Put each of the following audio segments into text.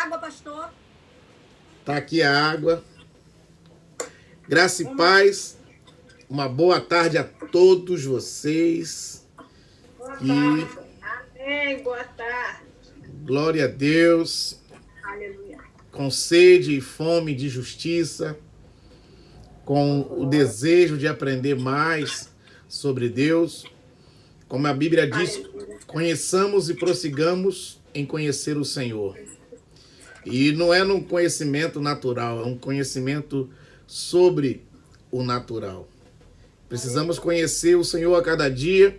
água, pastor. Tá aqui a água. Graça e paz. Uma boa tarde a todos vocês. Boa tarde. Amém. Boa tarde. Glória a Deus. Aleluia. Com sede e fome de justiça, com o desejo de aprender mais sobre Deus. Como a Bíblia diz, conheçamos e prossigamos em conhecer o Senhor. E não é um conhecimento natural, é um conhecimento sobre o natural. Precisamos conhecer o Senhor a cada dia,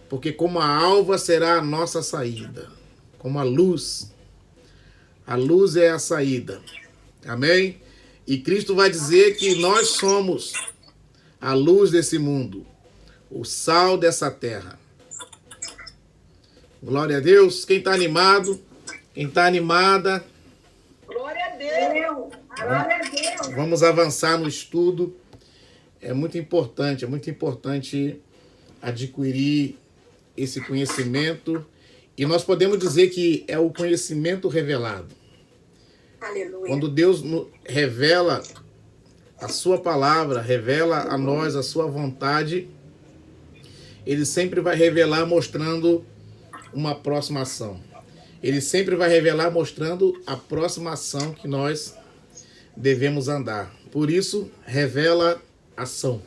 porque como a alva será a nossa saída, como a luz é a saída. Amém? E Cristo vai dizer que nós somos a luz desse mundo, o sal dessa terra. Glória a Deus. Quem está animado? Quem está animada? Glória a Deus. Glória a Deus. Vamos avançar no estudo. É muito importante adquirir esse conhecimento. E nós podemos dizer que é o conhecimento revelado. Aleluia. Quando Deus revela a sua palavra, revela a nós a sua vontade, Ele sempre vai revelar mostrando uma próxima ação. Ele sempre vai revelar mostrando a próxima ação que nós devemos andar. Por isso, revela ação.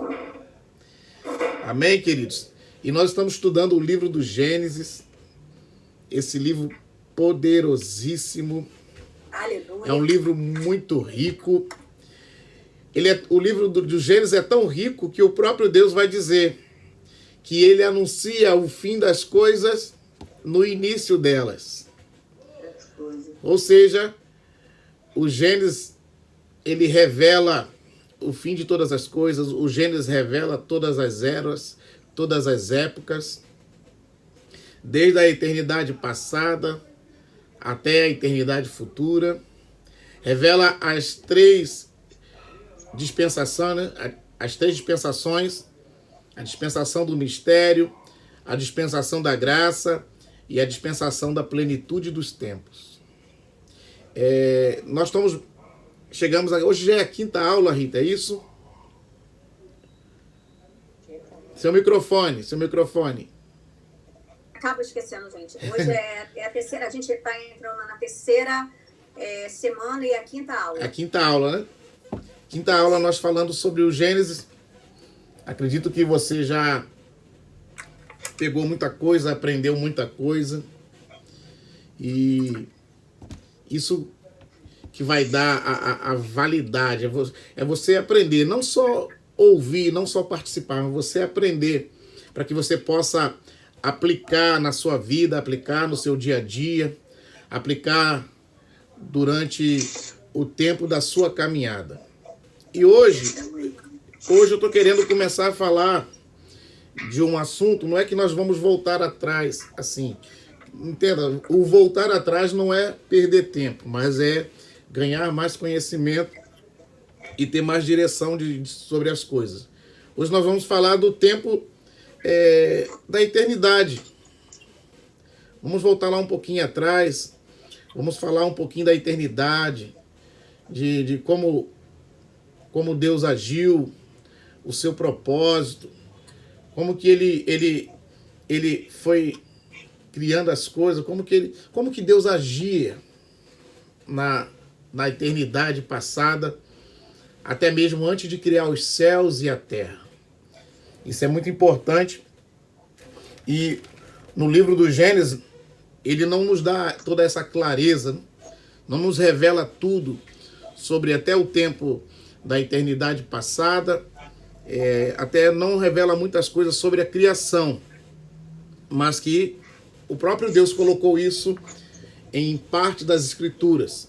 Amém, queridos? E nós estamos estudando o livro do Gênesis, esse livro poderosíssimo. Aleluia. É um livro muito rico. O livro do Gênesis é tão rico que o próprio Deus vai dizer que ele anuncia o fim das coisas no início delas. Ou seja, o Gênesis, ele revela o fim de todas as coisas. O Gênesis revela todas as eras, todas as épocas, desde a eternidade passada até a eternidade futura. Revela as três dispensações, né? As três dispensações: a dispensação do mistério, a dispensação da graça e a dispensação da plenitude dos tempos. Nós chegamos hoje já é a quinta aula, Rita, é isso? Seu microfone. Acabo esquecendo, gente. Hoje é a terceira, a gente está entrando na terceira semana e a quinta aula. A quinta aula, né? Quinta aula nós falando sobre o Gênesis. Acredito que você já pegou muita coisa, aprendeu muita coisa. E isso que vai dar a validade. É você aprender, não só ouvir, não só participar, mas você aprender para que você possa aplicar na sua vida, aplicar no seu dia a dia, aplicar durante o tempo da sua caminhada. E hoje eu estou querendo começar a falar de um assunto. Não é que nós vamos voltar atrás, assim. Entenda, o voltar atrás não é perder tempo, mas é ganhar mais conhecimento e ter mais direção sobre as coisas. Hoje nós vamos falar do tempo da eternidade. Vamos voltar lá um pouquinho atrás. Vamos falar um pouquinho da eternidade, de como Deus agiu, o seu propósito, como que ele foi criando as coisas, como que Deus agia na eternidade passada, até mesmo antes de criar os céus e a terra. Isso é muito importante. E no livro do Gênesis, ele não nos dá toda essa clareza, não nos revela tudo sobre até o tempo da eternidade passada, até não revela muitas coisas sobre a criação, mas que o próprio Deus colocou isso em parte das Escrituras,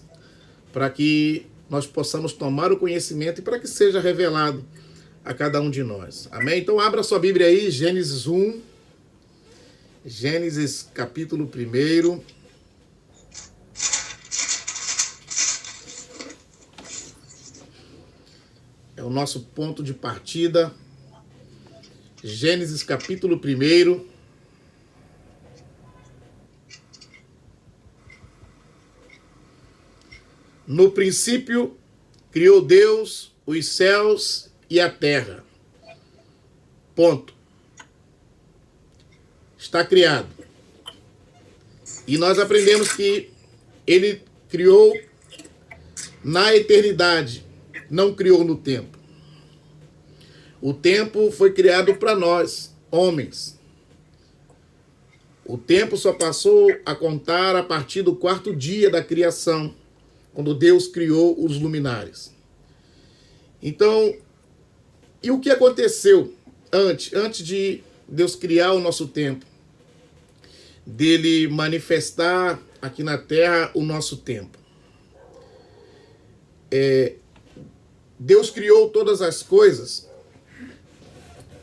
para que nós possamos tomar o conhecimento e para que seja revelado a cada um de nós. Amém? Então abra sua Bíblia aí, Gênesis 1, Gênesis capítulo 1. É o nosso ponto de partida. Gênesis capítulo 1. No princípio, criou Deus os céus e a terra. Ponto. Está criado. E nós aprendemos que ele criou na eternidade, não criou no tempo. O tempo foi criado para nós, homens. O tempo só passou a contar a partir do 4º dia da criação, quando Deus criou os luminares. Então, e o que aconteceu antes de Deus criar o nosso tempo? Dele manifestar aqui na terra o nosso tempo. Deus criou todas as coisas,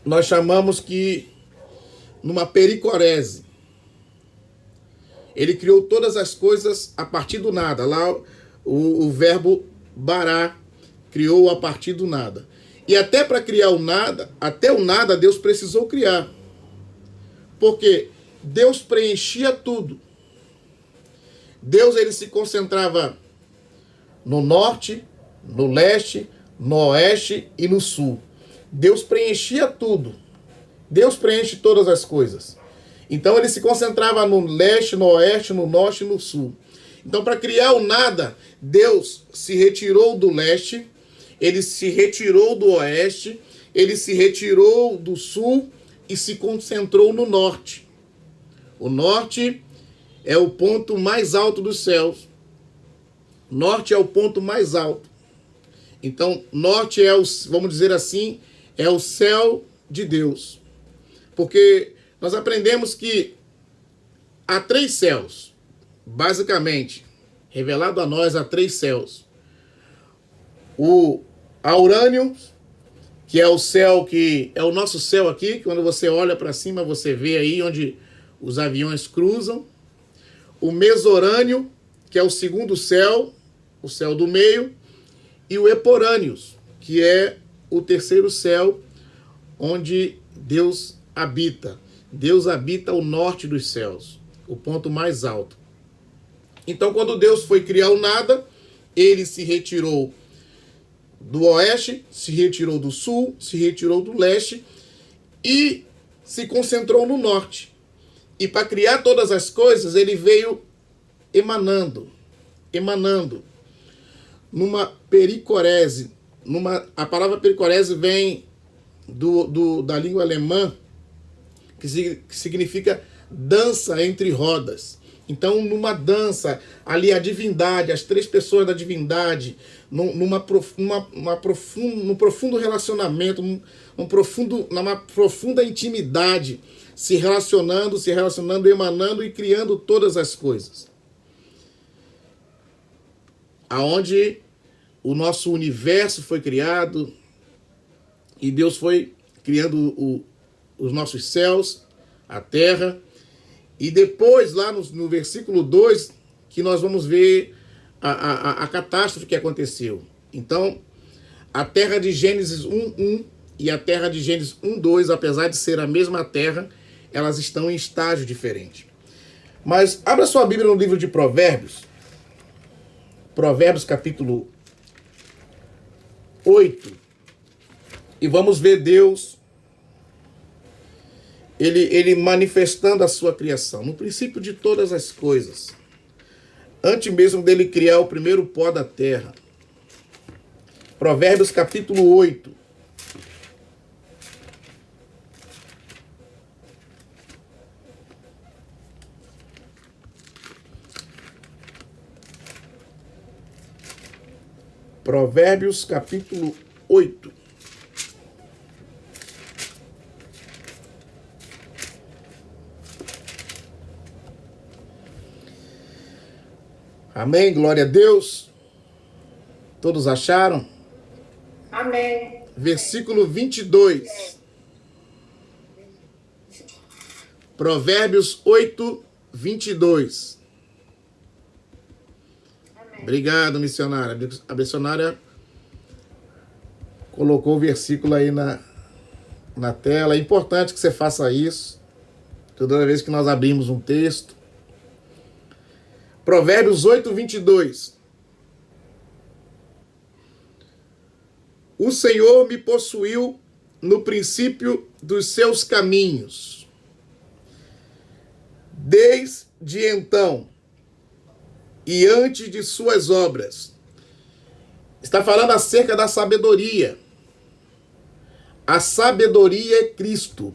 nós chamamos que numa pericorese. Ele criou todas as coisas a partir do nada. Lá o verbo bará criou a partir do nada. E até para criar o nada, até o nada Deus precisou criar. Porque Deus preenchia tudo. Deus ele se concentrava no norte, no leste, no oeste e no sul. Deus preenchia tudo. Deus preenche todas as coisas. Então ele se concentrava no leste, no oeste, no norte e no sul. Então para criar o nada, Deus se retirou do leste, ele se retirou do oeste, ele se retirou do sul e se concentrou no norte. O norte é o ponto mais alto dos céus. Norte é o ponto mais alto. Então, norte é vamos dizer assim, é o céu de Deus. Porque nós aprendemos que há 3 céus, basicamente, revelado a nós há 3 céus. O Aurânio, que é o céu que é o nosso céu aqui, que quando você olha para cima, você vê aí onde os aviões cruzam. O Mesorânio, que é o 2º céu, o céu do meio, e o Eporâneos, que é o 3º céu, onde Deus habita. Deus habita o norte dos céus, o ponto mais alto. Então, quando Deus foi criar o nada, ele se retirou do oeste, se retirou do sul, se retirou do leste e se concentrou no norte. E para criar todas as coisas, ele veio emanando, numa pericorese. A palavra pericorese vem da língua alemã, que significa dança entre rodas. Então, numa dança, ali a divindade, as 3 pessoas da divindade, num profundo relacionamento, numa profunda intimidade, se relacionando, emanando e criando todas as coisas. Aonde o nosso universo foi criado e Deus foi criando os nossos céus, a terra. E depois, lá no versículo 2, que nós vamos ver a catástrofe que aconteceu. Então, a terra de Gênesis 1:1 e a terra de Gênesis 1:2, apesar de ser a mesma terra, elas estão em estágio diferente. Mas abra sua Bíblia no livro de Provérbios. Provérbios capítulo 8. E vamos ver Deus, ele manifestando a sua criação. No princípio de todas as coisas, antes mesmo dele criar o primeiro pó da terra. Provérbios capítulo 8. Provérbios capítulo 8. Amém, glória a Deus. Todos acharam? Amém. Versículo 22. Provérbios 8, 22. Amém. Obrigado, missionária. A missionária colocou o versículo aí na tela. É importante que você faça isso. Toda vez que nós abrimos um texto. Provérbios 8, 22. o Senhor me possuiu no princípio dos seus caminhos. Desde então e antes de suas obras. Está falando acerca da sabedoria. A sabedoria é Cristo.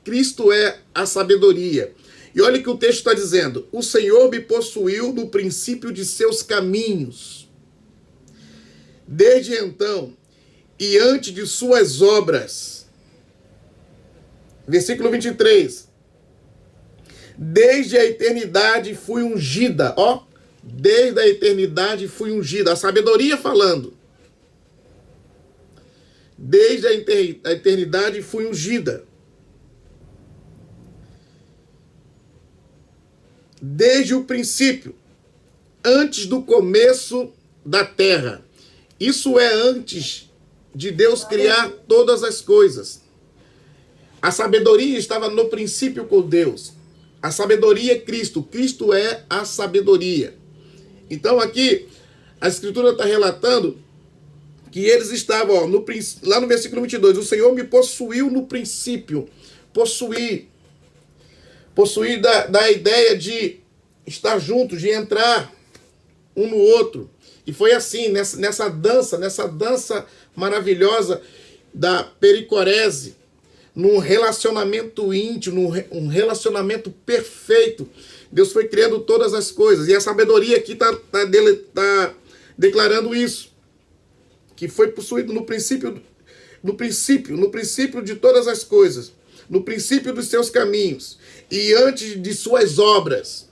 Cristo é a sabedoria. E olha o que o texto está dizendo. O Senhor me possuiu no princípio de seus caminhos. Desde então e antes de suas obras. Versículo 23. Desde a eternidade fui ungida. Ó, desde a eternidade fui ungida. A sabedoria falando. Desde a eternidade fui ungida. Desde o princípio, antes do começo da terra. Isso é antes de Deus criar todas as coisas. A sabedoria estava no princípio com Deus. A sabedoria é Cristo. Cristo é a sabedoria. Então aqui, a Escritura está relatando que eles estavam, ó, lá no versículo 22, o Senhor me possuiu no princípio. Possuir. Possuir da ideia de estar juntos, de entrar um no outro. E foi assim, nessa dança maravilhosa da pericorese, num relacionamento íntimo, um relacionamento perfeito. Deus foi criando todas as coisas. E a sabedoria aqui está declarando isso. Que foi possuído no princípio de todas as coisas. No princípio dos seus caminhos. E antes de suas obras.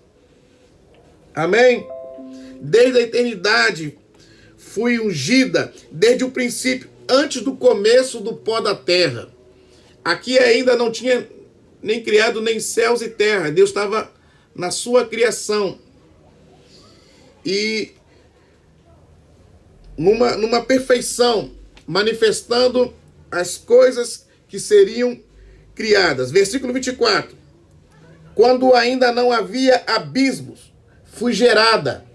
Amém? Desde a eternidade fui ungida. Desde o princípio, antes do começo do pó da terra. Aqui ainda não tinha nem criado nem céus e terra. Deus estava na sua criação. E numa perfeição, manifestando as coisas que seriam criadas. Versículo 24. Quando ainda não havia abismos, fui gerada.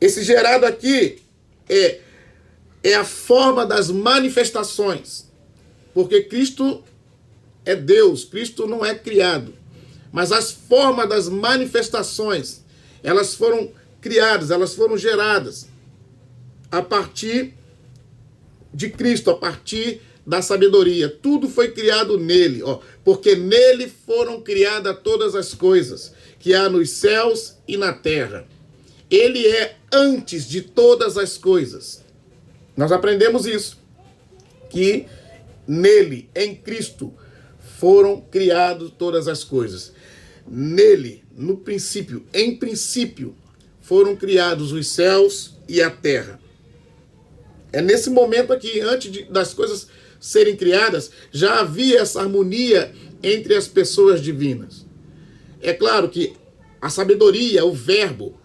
Esse gerado aqui é a forma das manifestações. Porque Cristo é Deus, Cristo não é criado. Mas as formas das manifestações, elas foram criadas, elas foram geradas a partir de Cristo, a partir da sabedoria. Tudo foi criado nele, ó, porque nele foram criadas todas as coisas que há nos céus e na terra. Ele é antes de todas as coisas. Nós aprendemos isso, que nele, em Cristo, foram criadas todas as coisas. Nele, no princípio, em princípio, foram criados os céus e a terra. É nesse momento aqui, antes das coisas serem criadas, já havia essa harmonia entre as pessoas divinas. É claro que a sabedoria, o verbo,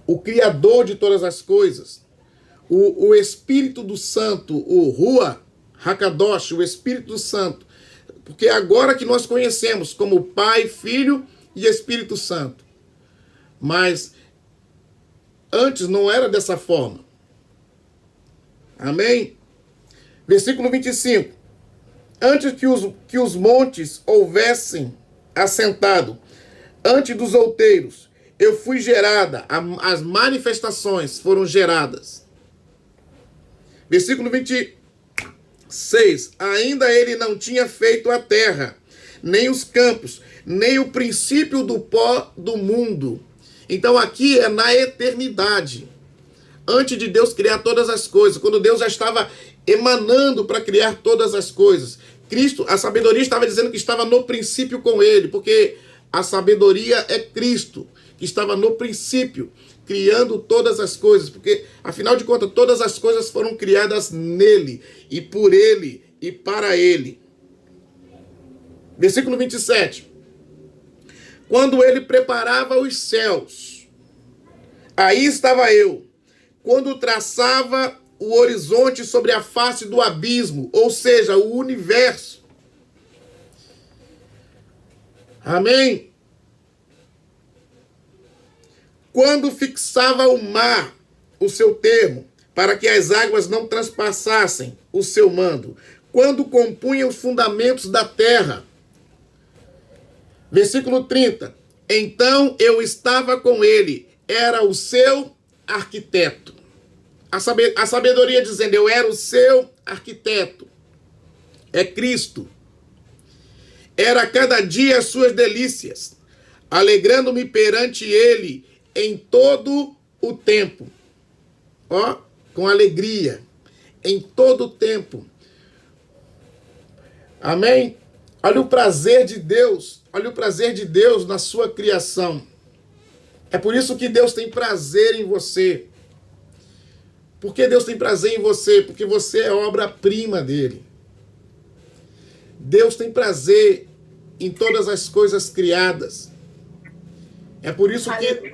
o Criador de todas as coisas, o Espírito do Santo, o Rua Hakadosh, o Espírito Santo, porque é agora que nós conhecemos como Pai, Filho e Espírito Santo. Mas antes não era dessa forma. Amém? Versículo 25. Antes que os montes houvessem assentado, antes dos outeiros, eu fui gerada, as manifestações foram geradas. Versículo 26. Ainda ele não tinha feito a terra, nem os campos, nem o princípio do pó do mundo. Então aqui é na eternidade, antes de Deus criar todas as coisas, quando Deus já estava emanando para criar todas as coisas. Cristo, a sabedoria estava dizendo que estava no princípio com ele, porque a sabedoria é Cristo, que estava no princípio, criando todas as coisas, porque, afinal de contas, todas as coisas foram criadas nele, e por ele, e para ele. Versículo 27. Quando ele preparava os céus, aí estava eu. Quando traçava o horizonte sobre a face do abismo, ou seja, o universo. Amém? Quando fixava o mar, o seu termo, para que as águas não transpassassem o seu mando, quando compunha os fundamentos da terra. Versículo 30. Então eu estava com ele, era o seu arquiteto. A sabedoria dizendo, eu era o seu arquiteto. É Cristo. Era cada dia as suas delícias, alegrando-me perante ele em todo o tempo. Ó, com alegria, em todo o tempo. Amém? Olha o prazer de Deus, olha o prazer de Deus na sua criação. É por isso que Deus tem prazer em você. Por que Deus tem prazer em você? Porque você é obra-prima dele. Deus tem prazer em todas as coisas criadas. É por isso que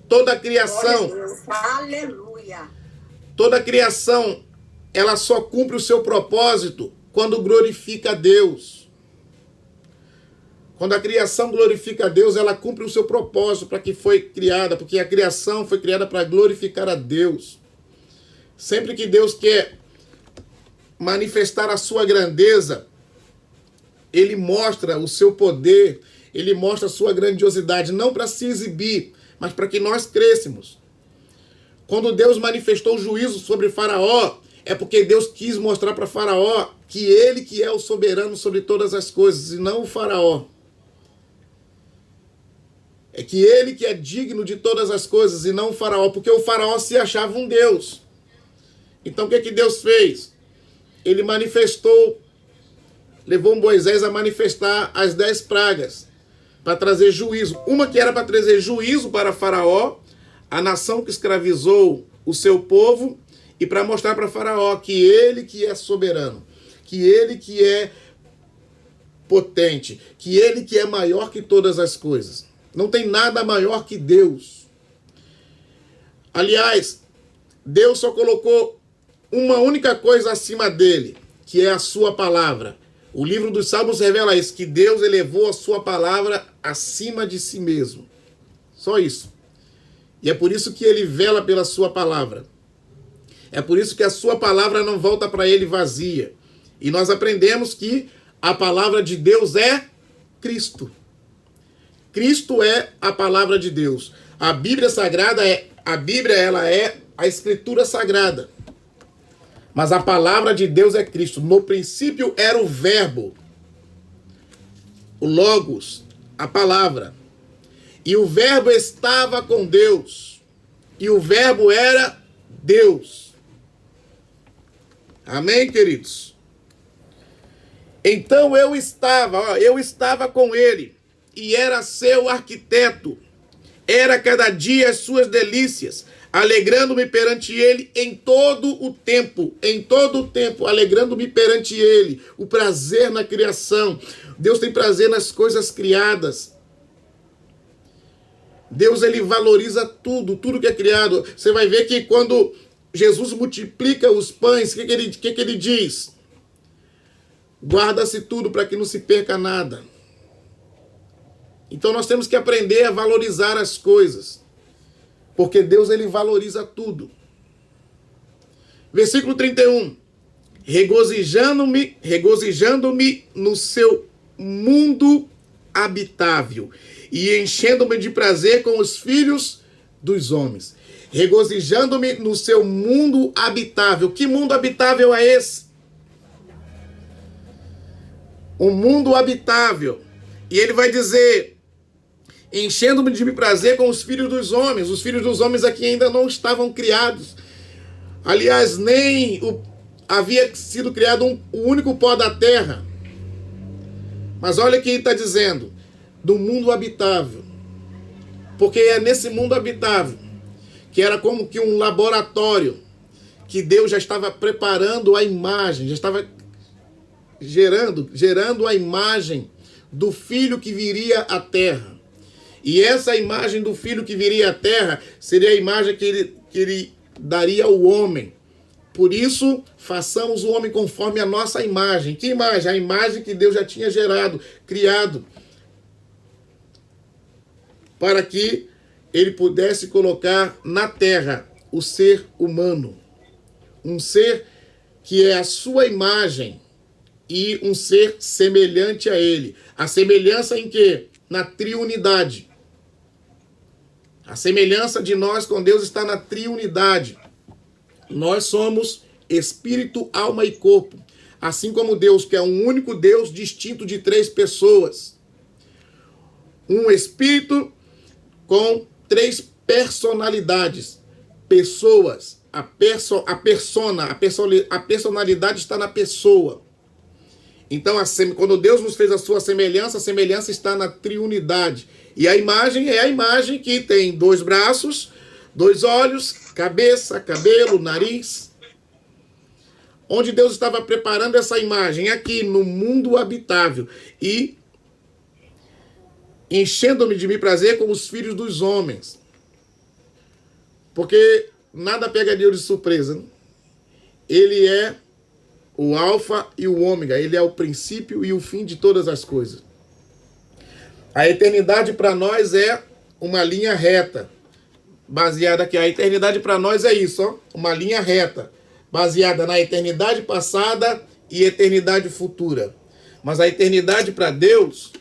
toda a criação, aleluia, toda a criação, ela só cumpre o seu propósito quando glorifica a Deus. Quando a criação glorifica a Deus, ela cumpre o seu propósito para que foi criada, porque a criação foi criada para glorificar a Deus. Sempre que Deus quer manifestar a sua grandeza, ele mostra o seu poder, ele mostra a sua grandiosidade, não para se exibir, mas para que nós crescêssemos. Quando Deus manifestou o juízo sobre Faraó, é porque Deus quis mostrar para Faraó que ele que é o soberano sobre todas as coisas, e não o Faraó. É que ele que é digno de todas as coisas, e não o Faraó, porque o Faraó se achava um Deus. Então o que Deus fez? Ele manifestou, levou Moisés a manifestar as 10 pragas, para trazer juízo. Uma que era para trazer juízo para Faraó, a nação que escravizou o seu povo, e para mostrar para Faraó que ele que é soberano, que ele que é potente, que ele que é maior que todas as coisas. Não tem nada maior que Deus. Aliás, Deus só colocou uma única coisa acima dele, que é a sua palavra. O livro dos Salmos revela isso, que Deus elevou a sua palavra acima de si mesmo. Só isso. E é por isso que ele vela pela sua palavra. É por isso que a sua palavra não volta para ele vazia. E nós aprendemos que a palavra de Deus é Cristo. Cristo é a palavra de Deus. A Bíblia Sagrada ela é a Escritura Sagrada. Mas a palavra de Deus é Cristo. No princípio era o Verbo, o Logos, a palavra. E o Verbo estava com Deus. E o Verbo era Deus. Amém, queridos? Então eu estava com ele, e era seu arquiteto. Era cada dia as suas delícias, alegrando-me perante ele em todo o tempo, alegrando-me perante ele, o prazer na criação. Deus tem prazer nas coisas criadas. Deus, ele valoriza tudo que é criado. Você vai ver que quando Jesus multiplica os pães, o que ele diz? Guarda-se tudo para que não se perca nada. Então nós temos que aprender a valorizar as coisas, porque Deus, ele valoriza tudo. Versículo 31. Regozijando-me no seu mundo habitável e enchendo-me de prazer com os filhos dos homens. Regozijando-me no seu mundo habitável. Que mundo habitável é esse? Um mundo habitável. E ele vai dizer, enchendo-me de prazer com os filhos dos homens. Os filhos dos homens aqui ainda não estavam criados. Aliás, nem havia sido criado o único pó da terra. Mas olha o que ele está dizendo, do mundo habitável. Porque é nesse mundo habitável, que era como que um laboratório, que Deus já estava preparando a imagem, já estava gerando a imagem do filho que viria à terra. E essa imagem do filho que viria à terra seria a imagem que ele daria ao homem. Por isso, façamos o homem conforme a nossa imagem. Que imagem? A imagem que Deus já tinha criado, para que ele pudesse colocar na terra o ser humano. um ser que é a sua imagem e um ser semelhante a ele. A semelhança em quê? Na triunidade. A semelhança de nós com Deus está na triunidade. Nós somos espírito, alma e corpo. Assim como Deus, que é um único Deus distinto de 3 pessoas. Um espírito com 3 personalidades. Pessoas. A personalidade está na pessoa. Então, quando Deus nos fez a sua semelhança, a semelhança está na triunidade. E a imagem é a imagem que tem 2 braços, 2 olhos, cabeça, cabelo, nariz. Onde Deus estava preparando essa imagem? Aqui, no mundo habitável. E enchendo-me de prazer com os filhos dos homens. Porque nada pega Deus de surpresa. Né? Ele é o alfa e o ômega. Ele é o princípio e o fim de todas as coisas. A eternidade para nós é uma linha reta. Baseada aqui. A eternidade para nós é isso, ó, uma linha reta. Baseada na eternidade passada e eternidade futura. Mas a eternidade para Deus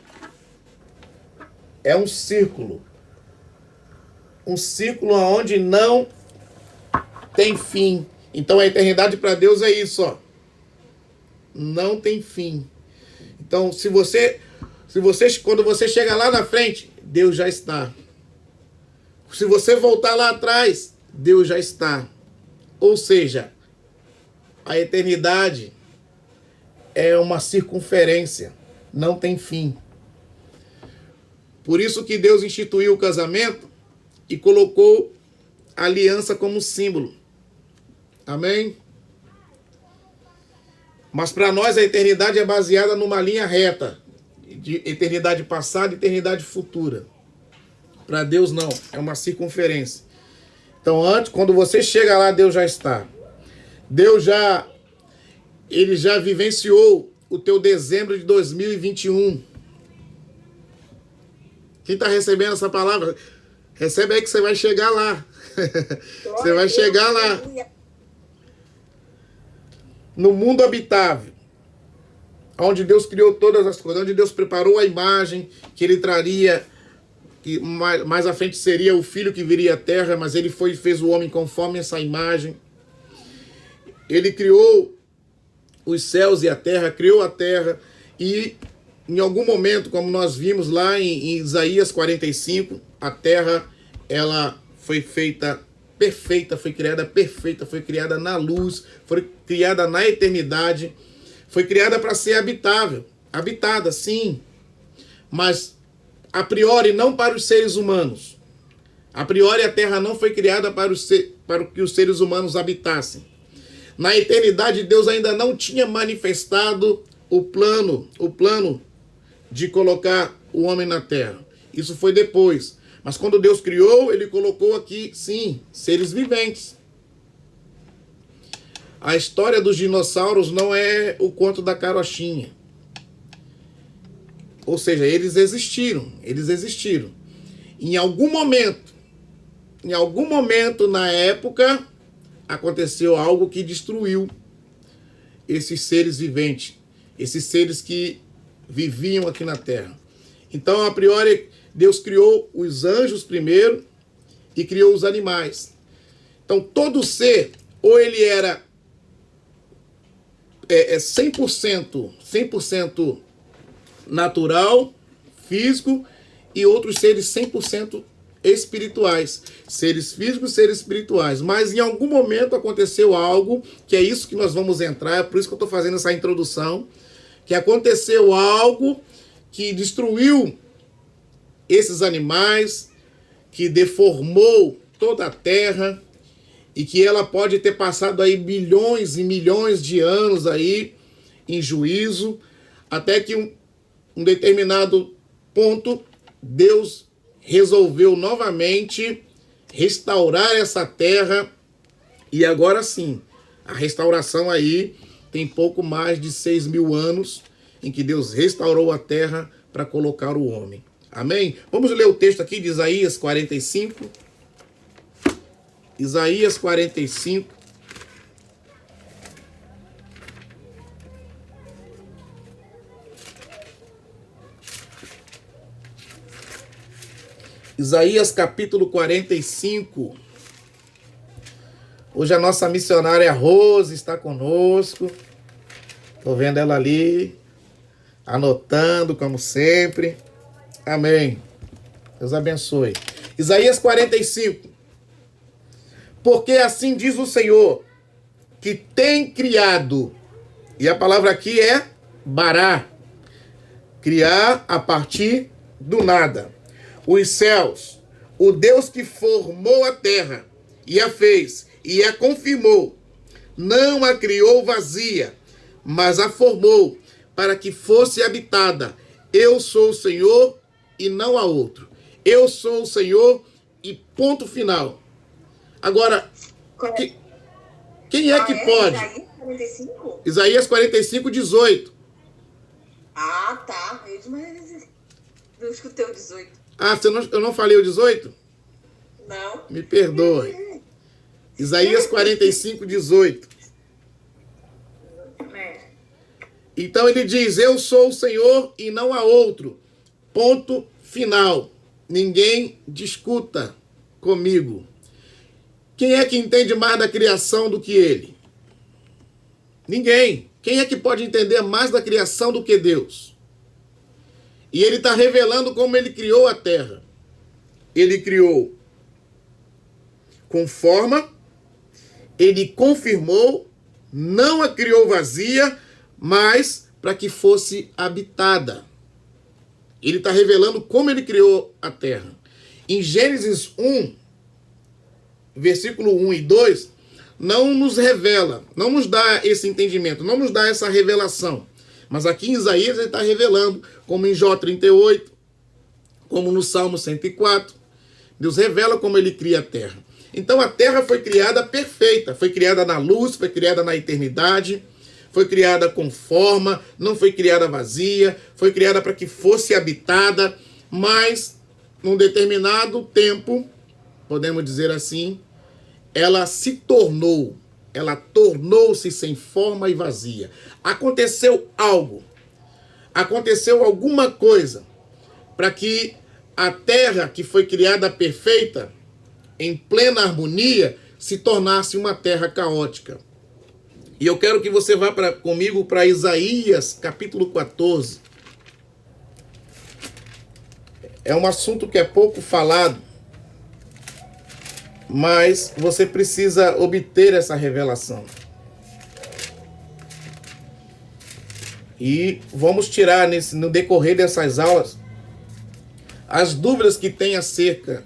é um círculo. Um círculo onde não tem fim. Então a eternidade para Deus é isso, ó. Não tem fim. Então, quando você chega lá na frente, Deus já está. Se você voltar lá atrás, Deus já está. Ou seja, a eternidade é uma circunferência, não tem fim. Por isso que Deus instituiu o casamento e colocou a aliança como símbolo. Amém? Mas para nós a eternidade é baseada numa linha reta, de eternidade passada e eternidade futura. Para Deus não, é uma circunferência. Então quando você chega lá, Deus já está. Ele já vivenciou o teu dezembro de 2021. Quem está recebendo essa palavra, recebe aí que você vai chegar lá. Você vai chegar lá. No mundo habitável, onde Deus criou todas as coisas, onde Deus preparou a imagem que ele traria, que mais à frente seria o filho que viria à terra, mas ele fez o homem conforme essa imagem. Ele criou os céus e a terra, criou a terra, e em algum momento, como nós vimos lá em Isaías 45, a terra, ela foi feita perfeita, foi criada perfeita, foi criada na luz, foi criada na eternidade, foi criada para ser habitável, habitada, sim, mas a priori não para os seres humanos. A priori a terra não foi criada para que os seres humanos habitassem. Na eternidade, Deus ainda não tinha manifestado o plano de colocar o homem na terra. Isso foi depois. Mas quando Deus criou, ele colocou aqui, sim, seres viventes. A história dos dinossauros não é o conto da carochinha. Ou seja, eles existiram. Em algum momento na época, aconteceu algo que destruiu esses seres viventes, esses seres que viviam aqui na terra. Então, a priori, Deus criou os anjos primeiro e criou os animais. Então, todo ser, ou ele era 100% natural, físico, e outros seres 100% espirituais. Seres físicos, seres espirituais. Mas em algum momento aconteceu algo, que é isso que nós vamos entrar, é por isso que eu estou fazendo essa introdução, que aconteceu algo que destruiu esses animais, que deformou toda a terra, e que ela pode ter passado aí milhões e milhões de anos aí em juízo, até que um determinado ponto, Deus resolveu novamente restaurar essa terra, e agora sim, a restauração aí tem pouco mais de 6.000 anos em que Deus restaurou a terra para colocar o homem. Amém? Vamos ler o texto aqui de Isaías 45. Isaías 45. Isaías capítulo 45. Hoje a nossa missionária Rose está conosco. Estou vendo ela ali, anotando como sempre. Amém. Deus abençoe. Isaías 45. Porque assim diz o Senhor, que tem criado, e a palavra aqui é bará, criar a partir do nada, os céus, o Deus que formou a terra, e a fez, e a confirmou, não a criou vazia, mas a formou, para que fosse habitada. Eu sou o Senhor, e não há outro. Eu sou o Senhor, e ponto final. Agora, quem é que pode? Isaías 45? Isaías 45, 18. Ah, tá. Mas não escutei o 18. Ah, eu não falei o 18? Não. Me perdoe. Isaías 45, 18. Então ele diz, eu sou o Senhor e não há outro. Ponto final. Ninguém discuta comigo. Quem é que entende mais da criação do que ele? Ninguém. Quem é que pode entender mais da criação do que Deus? E ele está revelando como ele criou a terra. Ele criou com forma, ele confirmou, não a criou vazia, mas para que fosse habitada. Ele está revelando como ele criou a terra. Em Gênesis 1, versículo 1 e 2, não nos revela, não nos dá esse entendimento, não nos dá essa revelação. Mas aqui em Isaías ele está revelando, como em Jó 38, como no Salmo 104. Deus revela como ele cria a terra. Então a terra foi criada perfeita, foi criada na luz, foi criada na eternidade, foi criada com forma, não foi criada vazia, foi criada para que fosse habitada, mas num determinado tempo, podemos dizer assim, ela tornou-se sem forma e vazia. Aconteceu algo, aconteceu alguma coisa para que a terra que foi criada perfeita, em plena harmonia, se tornasse uma terra caótica. E eu quero que você vá comigo para Isaías capítulo 14. É um assunto que é pouco falado, mas você precisa obter essa revelação. E vamos tirar no decorrer dessas aulas as dúvidas que tem acerca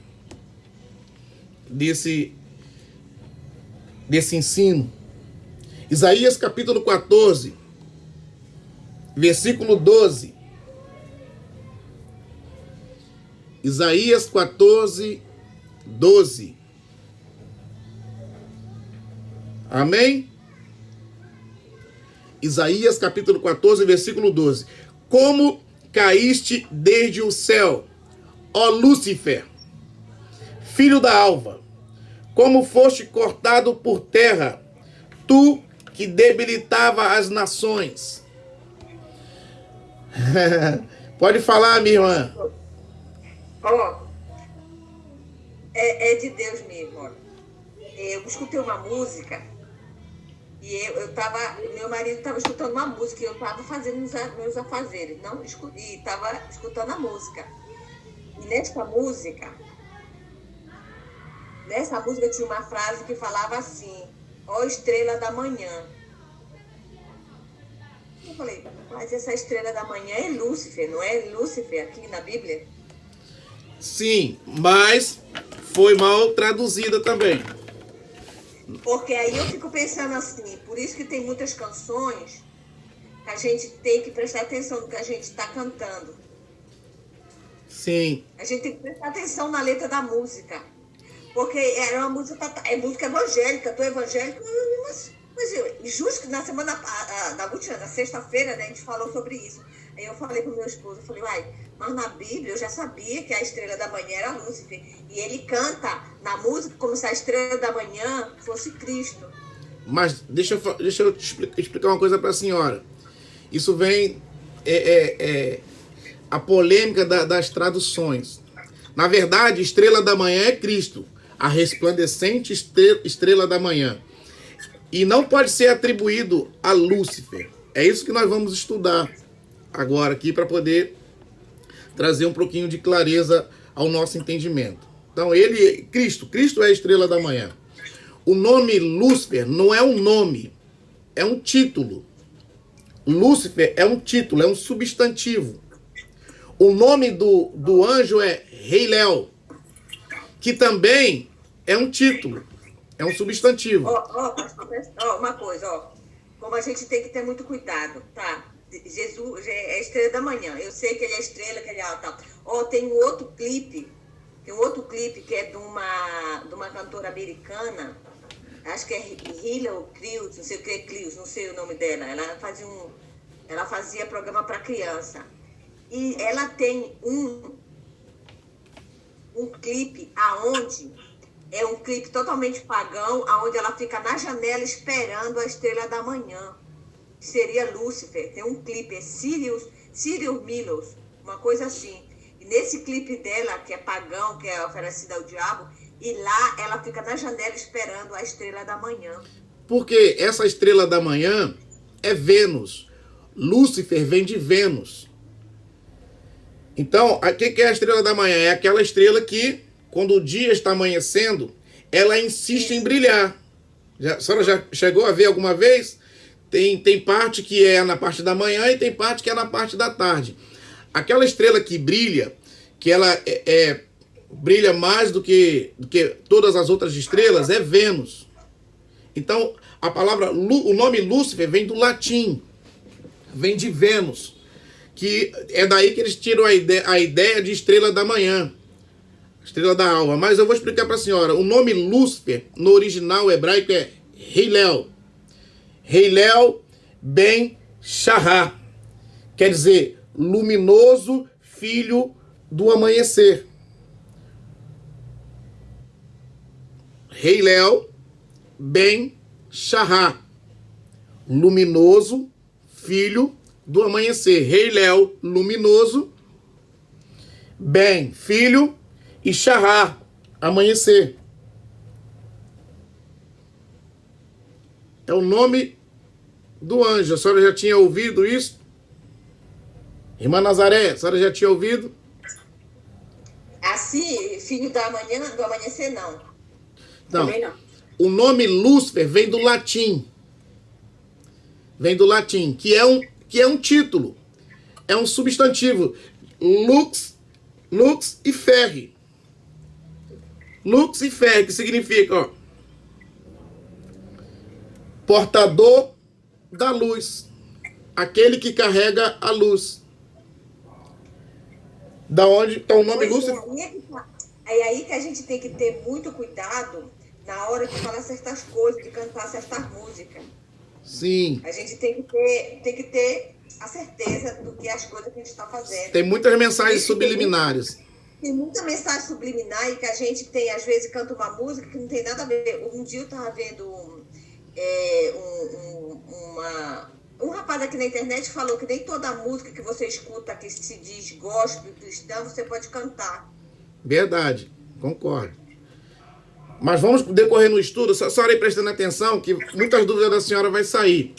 desse ensino. Isaías capítulo 14, versículo 12. Isaías 14, 12. Amém? Isaías capítulo 14, versículo 12. Como caíste desde o céu, ó Lúcifer, filho da alva, como foste cortado por terra, tu que debilitava as nações. Pode falar, minha irmã. É de Deus mesmo. Ó. Eu escutei uma música e meu marido estava escutando uma música e eu estava fazendo meus afazeres, e estava escutando a música. E nessa música tinha uma frase que falava assim: ó estrela da manhã. Eu falei, mas essa estrela da manhã é Lúcifer, não é Lúcifer aqui na Bíblia? Sim, mas foi mal traduzida também. Porque aí eu fico pensando assim, por isso que tem muitas canções que a gente tem que prestar atenção no que a gente está cantando. Sim. A gente tem que prestar atenção na letra da música. Porque era uma música, é música evangélica, tô evangélica, mas justo que na na sexta-feira, né, a gente falou sobre isso. Aí eu falei pro meu esposo, eu falei, mas na Bíblia eu já sabia que a estrela da manhã era Lúcifer. E ele canta na música como se a estrela da manhã fosse Cristo. Mas deixa eu explicar uma coisa para a senhora. Isso vem a polêmica das traduções. Na verdade, estrela da manhã é Cristo, a resplandecente estrela da manhã. E não pode ser atribuído a Lúcifer. É isso que nós vamos estudar agora aqui para poder trazer um pouquinho de clareza ao nosso entendimento. Então, Cristo é a estrela da manhã. O nome Lúcifer não é um nome, é um título. Lúcifer é um título, é um substantivo. O nome do anjo é Heiléu, que também é um título, é um substantivo. Uma coisa, como a gente tem que ter muito cuidado, tá? Jesus é a estrela da manhã. Eu sei que ele é estrela, que ele é tal. Tem um outro clipe que é de uma cantora americana, acho que é Hillel Crews, não sei o que é Crews, não sei o nome dela. Ela fazia programa para criança. E ela tem um clipe aonde é um clipe totalmente pagão, aonde ela fica na janela esperando a estrela da manhã. Seria Lúcifer. Tem um clipe, é Sirius Milos, uma coisa assim. E nesse clipe dela, que é pagão, que é oferecido ao diabo, e lá ela fica na janela esperando a estrela da manhã. Porque essa estrela da manhã é Vênus. Lúcifer vem de Vênus. Então, o que é a estrela da manhã? É aquela estrela que, quando o dia está amanhecendo, ela insiste em brilhar. A senhora já chegou a ver alguma vez? Tem parte que é na parte da manhã e tem parte que é na parte da tarde. Aquela estrela que brilha, que ela brilha mais do que todas as outras estrelas, é Vênus. Então, o nome Lúcifer vem do latim, vem de Vênus, que é daí que eles tiram a ideia de estrela da manhã, estrela da alva. Mas eu vou explicar para a senhora. O nome Lúcifer, no original hebraico, é Heiléu. Heiléu ben Shahar, quer dizer, luminoso filho do amanhecer. Heiléu ben Shahar, luminoso filho do amanhecer. Heiléu, luminoso, ben, filho, e Shahar, amanhecer. É o nome do anjo. A senhora já tinha ouvido isso? Irmã Nazaré, a senhora já tinha ouvido? Assim, filho da manhã, do amanhecer, não. Não. Também não. O nome Lúcifer vem do latim. Vem do latim, que é um título. É um substantivo. Lux e ferre. Lux e ferre, que significa, portador da luz. Aquele que carrega a luz. Da onde está o nome Lúcifer? É aí que a gente tem que ter muito cuidado na hora de falar certas coisas, de cantar certas músicas. Sim. A gente tem que ter a certeza do que as coisas que a gente está fazendo. Tem muitas mensagens subliminares. Tem muita mensagem subliminar e que a gente tem, às vezes, canta uma música que não tem nada a ver. Um dia eu estava vendo um rapaz aqui na internet falou que nem toda música que você escuta que se diz gospel, cristã, você pode cantar. Verdade, concordo. Mas vamos decorrer no estudo, só aí prestando atenção, que muitas dúvidas da senhora vai sair.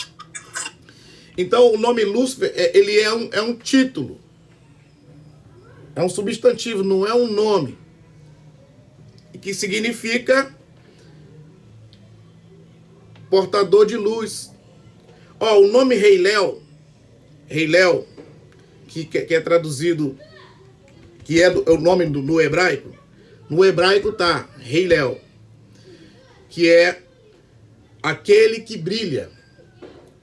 Então, o nome Lúcifer, ele é um título. É um substantivo, não é um nome. Que significa portador de luz. O nome Heiléu, que é traduzido, que é o nome no hebraico. No hebraico tá Heiléu, que é aquele que brilha,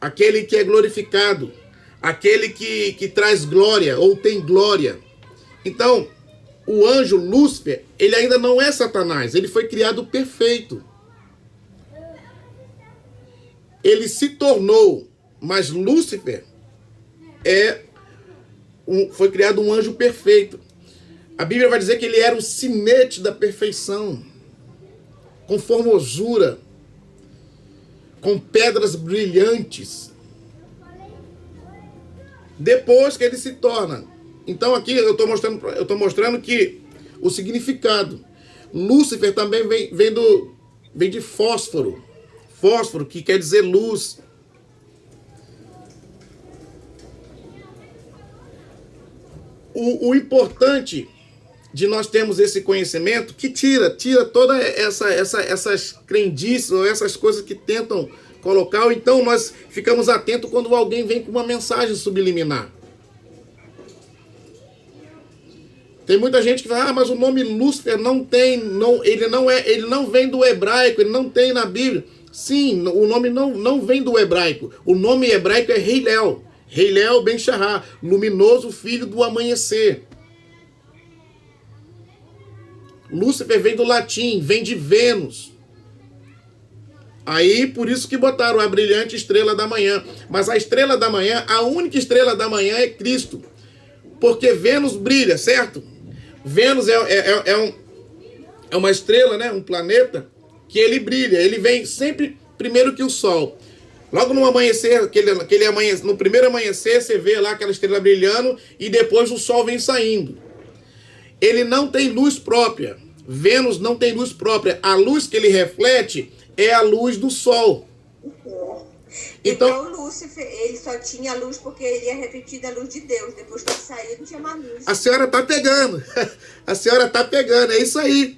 aquele que é glorificado, aquele que traz glória ou tem glória. Então, o anjo Lúcifer, ele ainda não é Satanás, ele foi criado perfeito. Ele se tornou, mas Lúcifer foi criado um anjo perfeito. A Bíblia vai dizer que ele era o sinete da perfeição, com formosura, com pedras brilhantes. Depois que ele se torna. Então aqui eu estou mostrando que o significado. Lúcifer também vem de fósforo. Fósforo, que quer dizer luz. O importante de nós termos esse conhecimento que tira toda essas crendices ou essas coisas que tentam colocar, ou então nós ficamos atentos quando alguém vem com uma mensagem subliminar. Tem muita gente que fala, mas o nome Lúcifer ele não vem do hebraico, ele não tem na Bíblia. Sim, o nome não vem do hebraico. O nome hebraico é Heilel. Heilel Ben Shahar, luminoso filho do amanhecer. Lúcifer vem do latim, vem de Vênus. Aí, por isso que botaram a brilhante estrela da manhã. Mas a estrela da manhã, a única estrela da manhã é Cristo. Porque Vênus brilha, certo? Vênus é uma estrela, né? Um planeta que ele brilha. Ele vem sempre primeiro que o Sol. Logo no amanhecer, no primeiro amanhecer, você vê lá aquela estrela brilhando e depois o Sol vem saindo. Ele não tem luz própria. Vênus não tem luz própria. A luz que ele reflete é a luz do Sol. Então Lúcifer, ele só tinha luz porque ele ia refletir a luz de Deus. Depois que ele saiu, não tinha mais luz. A senhora tá pegando. A senhora tá pegando, é isso aí.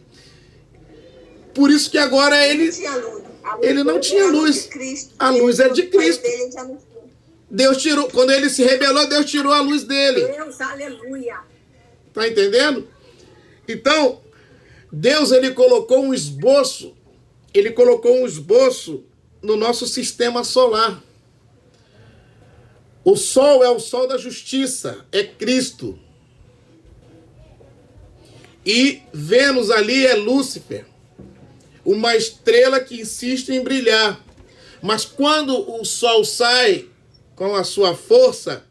Por isso que agora ele... Ele não tinha luz. A luz é de Cristo. Deus tirou, quando ele se rebelou, Deus tirou a luz dele. Deus, aleluia. Tá entendendo? Então, Deus, ele colocou um esboço no nosso sistema solar. O Sol é o Sol da justiça, é Cristo. E Vênus ali é Lúcifer, uma estrela que insiste em brilhar. Mas quando o Sol sai com a sua força,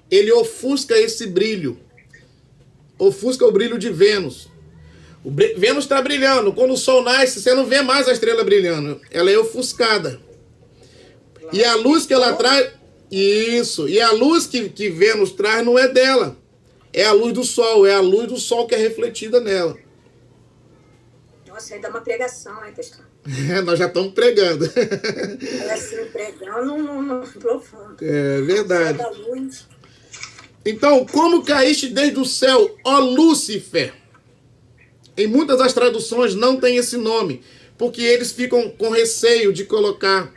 ele ofusca esse brilho. Ofusca o brilho de Vênus. Vênus está brilhando. Quando o Sol nasce, você não vê mais a estrela brilhando. Ela é ofuscada. E a luz que ela traz... Isso. E a luz que Vênus traz não é dela. É a luz do Sol. É a luz do Sol que é refletida nela. Nossa, aí dá uma pregação, hein, pastor? Nós já estamos pregando. Ela assim, pregando no profundo. É verdade. Então, como caíste desde o céu, ó Lúcifer? Em muitas das traduções não tem esse nome, porque eles ficam com receio de colocar.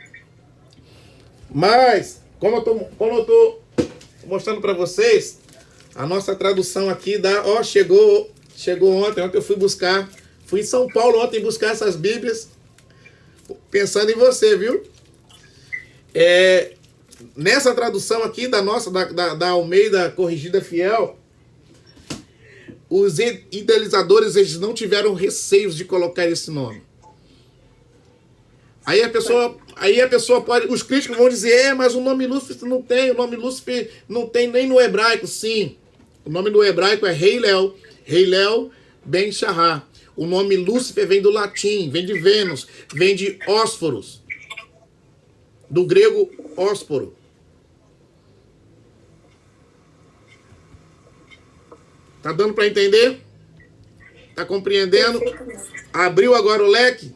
Mas, como eu estou mostrando para vocês, a nossa tradução aqui dá... Ó, chegou ontem eu fui buscar. Fui em São Paulo ontem buscar essas Bíblias, pensando em você, viu? Nessa tradução aqui da Almeida Corrigida Fiel, os idealizadores, eles não tiveram receios de colocar esse nome. Aí a pessoa pode... Os críticos vão dizer, mas o nome Lúcifer não tem. O nome Lúcifer não tem nem no hebraico. Sim, o nome no hebraico é Heilel. Heilel Ben Shahar. O nome Lúcifer vem do latim, vem de Vênus, vem de Ósforos. Do grego ósporo. Tá dando para entender? Tá compreendendo? Abriu agora o leque?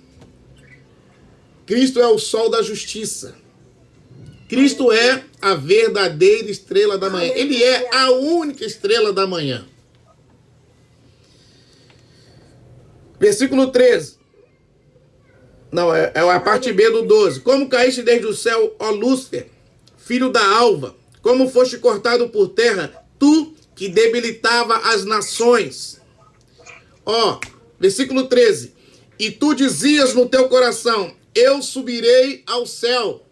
Cristo é o sol da justiça. Cristo é a verdadeira estrela da manhã. Ele é a única estrela da manhã. Versículo 13. Não, é a parte B do 12. Como caíste desde o céu, ó Lúcifer, filho da alva, como foste cortado por terra, tu que debilitava as nações. Ó, versículo 13. E tu dizias no teu coração, eu subirei ao céu,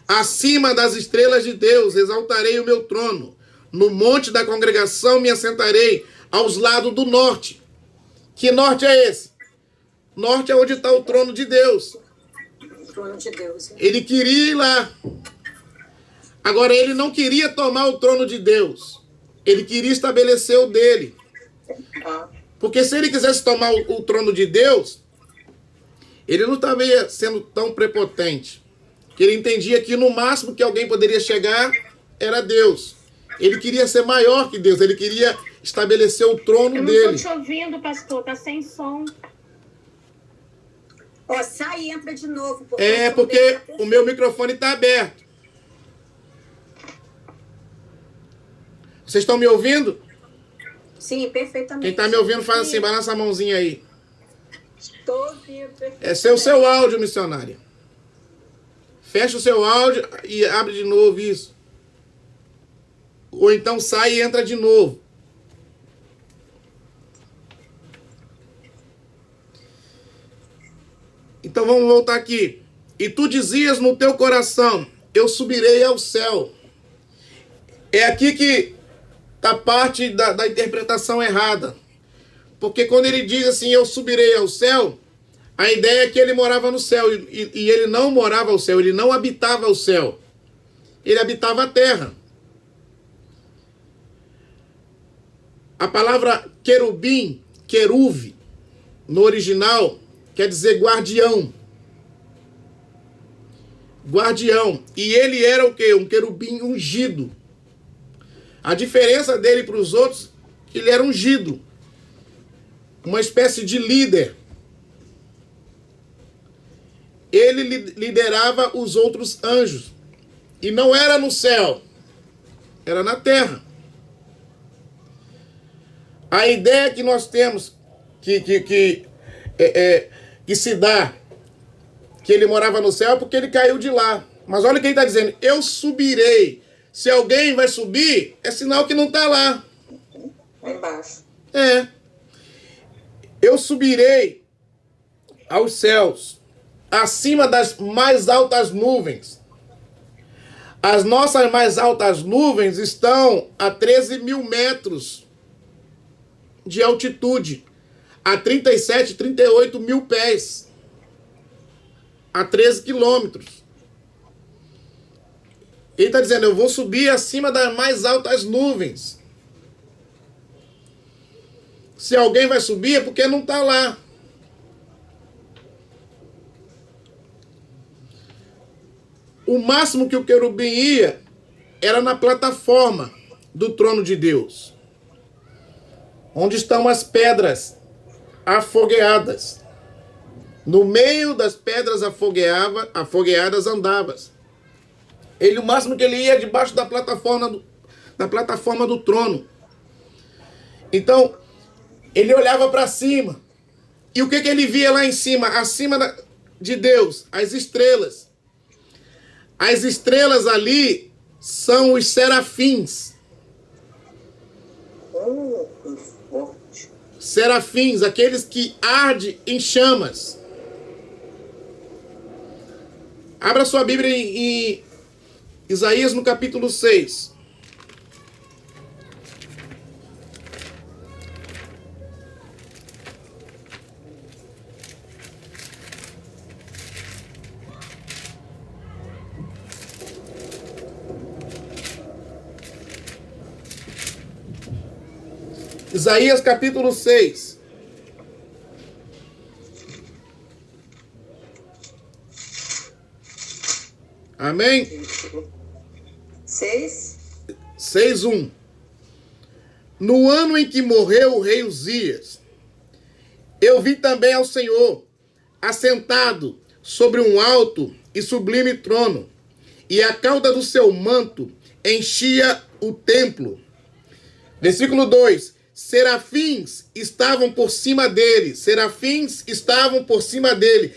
acima das estrelas de Deus, exaltarei o meu trono. No monte da congregação me assentarei, aos lados do norte. Que norte é esse? Norte é onde está o trono de Deus. O trono de Deus. Ele queria ir lá. Agora, ele não queria tomar o trono de Deus. Ele queria estabelecer o dele. Porque se ele quisesse tomar o trono de Deus, ele não estava sendo tão prepotente. Que ele entendia que no máximo que alguém poderia chegar era Deus. Ele queria ser maior que Deus, ele queria estabelecer o trono Eu não dele. estou te ouvindo, pastor, tá sem som. Ó, sai e entra de novo. Porque É o som porque dele tá o meu microfone está aberto. Vocês estão me ouvindo? Sim, perfeitamente. Quem está me ouvindo faz assim, balança a mãozinha aí. Estou ouvindo perfeitamente. Esse é o seu áudio, missionária. Fecha o seu áudio e abre de novo isso. Ou então sai e entra de novo. Então vamos voltar aqui. E tu dizias no teu coração, eu subirei ao céu. É aqui que está parte da interpretação errada. Porque quando ele diz assim, eu subirei ao céu, a ideia é que ele morava no céu. E ele não morava ao céu, ele não habitava o céu. Ele habitava a terra. A palavra querubim, queruve, no original, quer dizer guardião. Guardião. E ele era o quê? Um querubim ungido. A diferença dele para os outros, ele era ungido. Uma espécie de líder. Ele liderava os outros anjos. E não era no céu, era na terra. A ideia que nós temos, que se dá, que ele morava no céu, é porque ele caiu de lá. Mas olha o que ele está dizendo, eu subirei. Se alguém vai subir, é sinal que não está lá. Lá embaixo. É. Eu subirei aos céus, acima das mais altas nuvens. As nossas mais altas nuvens estão a 13 mil metros de altitude, a 37, 38 mil pés, a 13 quilômetros. Ele está dizendo, eu vou subir acima das mais altas nuvens. Se alguém vai subir é porque não está lá. O máximo que o querubim ia era na plataforma do trono de Deus, onde estão as pedras afogueadas. No meio das pedras afogueadas andavas. O máximo que ele ia debaixo da plataforma do trono. Então, ele olhava para cima. E o que ele via lá em cima? Acima de Deus, as estrelas. As estrelas ali são os serafins. Serafins, aqueles que ardem em chamas. Abra sua Bíblia em Isaías no capítulo 6. Isaías capítulo 6. Amém? 6:1. No ano em que morreu o rei Uzias, eu vi também ao Senhor, assentado sobre um alto e sublime trono, e a cauda do seu manto enchia o templo. Versículo 2. Serafins estavam por cima dele. Serafins estavam por cima dele.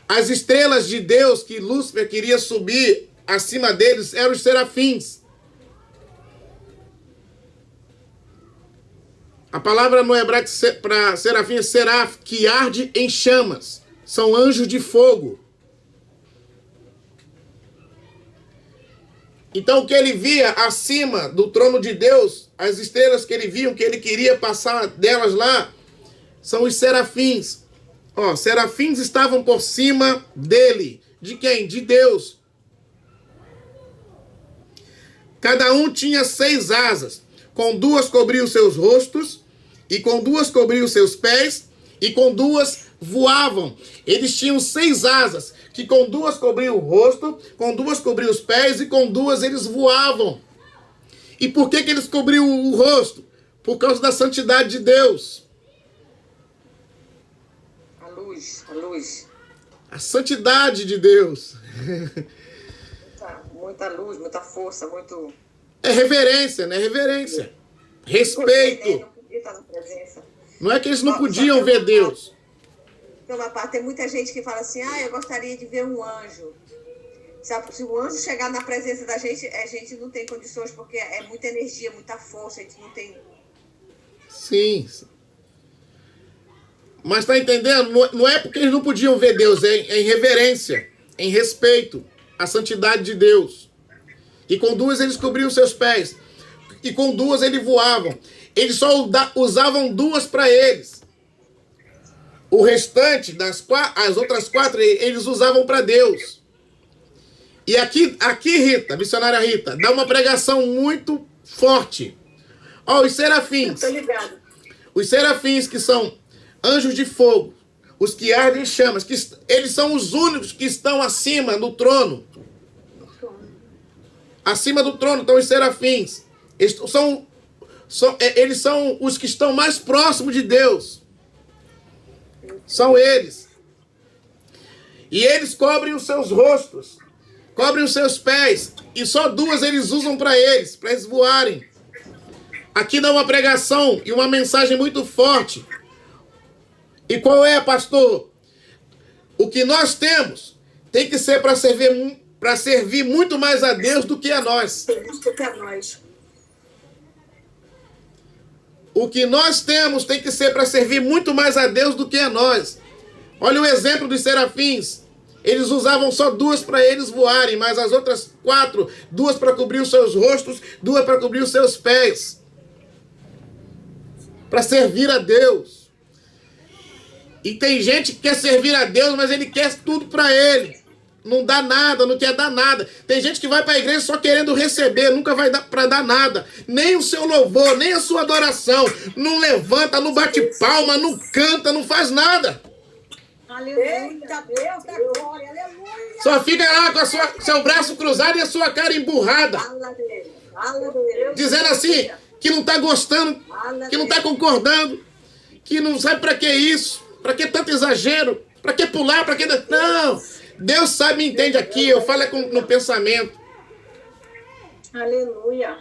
As estrelas de Deus que Lúcifer queria subir acima deles eram os serafins. A palavra no hebraico para serafim é seraf, que arde em chamas. São anjos de fogo. Então o que ele via acima do trono de Deus, as estrelas que ele via, que ele queria passar delas lá, são os serafins. Ó, serafins estavam por cima dele. De quem? De Deus. Cada um tinha 6 asas. Com 2 cobriam seus rostos, e com 2 cobriam seus pés, e com 2 voavam. Eles tinham 6 asas, que com 2 cobriam o rosto, com 2 cobriam os pés, e com 2 eles voavam. E por que eles cobriam o rosto? Por causa da santidade de Deus. A luz, a luz. A santidade de Deus. Muita luz, muita força, muito... É reverência, né? Reverência. Respeito. Não é que eles não podiam ver Deus. Tem muita gente que fala assim, eu gostaria de ver um anjo. Sabe, se o anjo chegar na presença da gente, a gente não tem condições, porque é muita energia, muita força, a gente não tem... Sim. Mas tá entendendo? Não é porque eles não podiam ver Deus, é em reverência, em respeito à santidade de Deus. E com duas eles cobriam seus pés. E com duas eles voavam. Eles só usavam duas para eles. O restante, as outras 4, eles usavam para Deus. E aqui, Rita, missionária Rita, dá uma pregação muito forte. Ó, os serafins. Tô ligado. Os serafins, que são anjos de fogo, os que ardem em chamas, eles são os únicos que estão acima do trono. Acima do trono estão os serafins. Eles são os que estão mais próximos de Deus. São eles. E eles cobrem os seus rostos, cobrem os seus pés, e só duas eles usam para eles voarem. Aqui dá uma pregação e uma mensagem muito forte. E qual é, pastor? O que nós temos tem que ser para servir muito mais a Deus do que a nós. Do que a nós. O que nós temos tem que ser para servir muito mais a Deus do que a nós. Olha o exemplo dos serafins. Eles usavam só duas para eles voarem, mas as outras 4, 2 para cobrir os seus rostos, 2 para cobrir os seus pés. Para servir a Deus. E tem gente que quer servir a Deus, mas ele quer tudo para ele. Não dá nada, não quer dar nada. Tem gente que vai para a igreja só querendo receber, nunca vai dar para dar nada. Nem o seu louvor, nem a sua adoração. Não levanta, não bate palma, não canta, não faz nada. Eita, Deus da glória, aleluia. Só fica lá com seu braço cruzado e a sua cara emburrada. Dizendo assim, que não está gostando, que não está concordando, que não sabe para que isso, para que tanto exagero, para que pular, para que... Não, Deus sabe e entende aqui, eu falo no pensamento. Aleluia.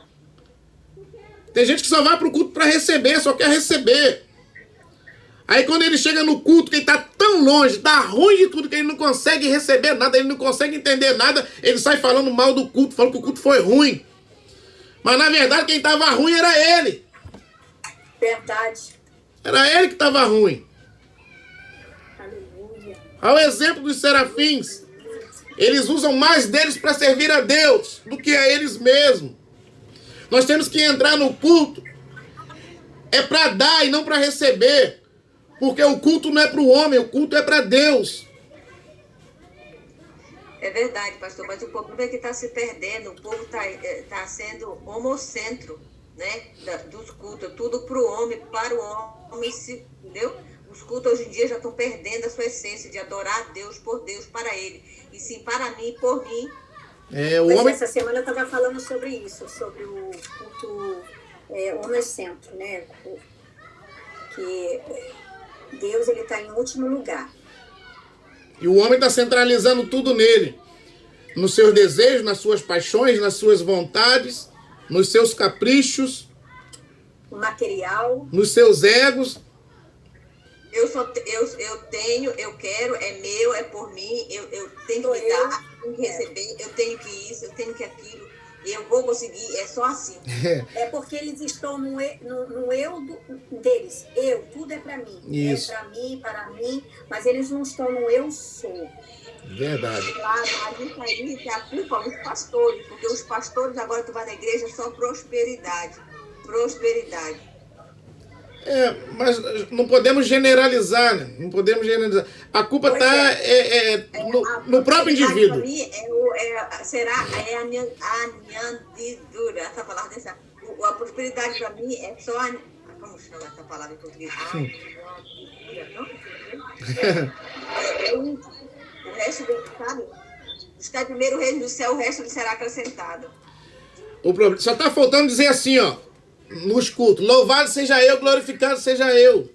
Tem gente que só vai para o culto para receber, só quer receber. Aí quando ele chega no culto, que ele está tão longe, está ruim de tudo, que ele não consegue receber nada, ele não consegue entender nada, ele sai falando mal do culto, falando que o culto foi ruim. Mas na verdade quem estava ruim era ele. Verdade. Era ele que estava ruim. Aleluia. Ao exemplo dos serafins, eles usam mais deles para servir a Deus do que a eles mesmos. Nós temos que entrar no culto, é para dar e não para receber. Porque o culto não é para o homem, o culto é para Deus. É verdade, pastor, mas o povo é que está se perdendo, o povo está sendo homocentro, né, dos cultos, tudo para o homem, para o homem, entendeu? Os cultos hoje em dia já estão perdendo a sua essência de adorar a Deus, por Deus, para Ele, e sim para mim, por mim. Essa semana eu estava falando sobre isso, sobre o culto homocentro, né, que Deus ele está em último lugar. E o homem está centralizando tudo nele. Nos seus desejos, nas suas paixões, nas suas vontades, nos seus caprichos. O material. Nos seus egos. Eu tenho, eu quero, é meu, é por mim, eu tenho que dar, tenho que receber, eu tenho que isso, eu tenho que aquilo. Eu vou conseguir, é só assim. É porque eles estão no eu deles. Eu, tudo é para mim. Isso. É para mim, mas eles não estão no eu sou. Verdade. Claro, a gente aí tem a culpa dos pastores, porque os pastores agora tu vai na igreja só prosperidade. Prosperidade. Mas não podemos generalizar, né? Não podemos generalizar. A culpa está no próprio indivíduo. Para mim, é a añadidura, essa palavra dessa. A prosperidade para mim é só a... Como chama essa palavra em português? O resto, sabe? Buscar primeiro o reino do céu, o resto lhe será acrescentado. O problema, só está faltando dizer assim, ó, nos cultos: louvado seja eu, glorificado seja eu.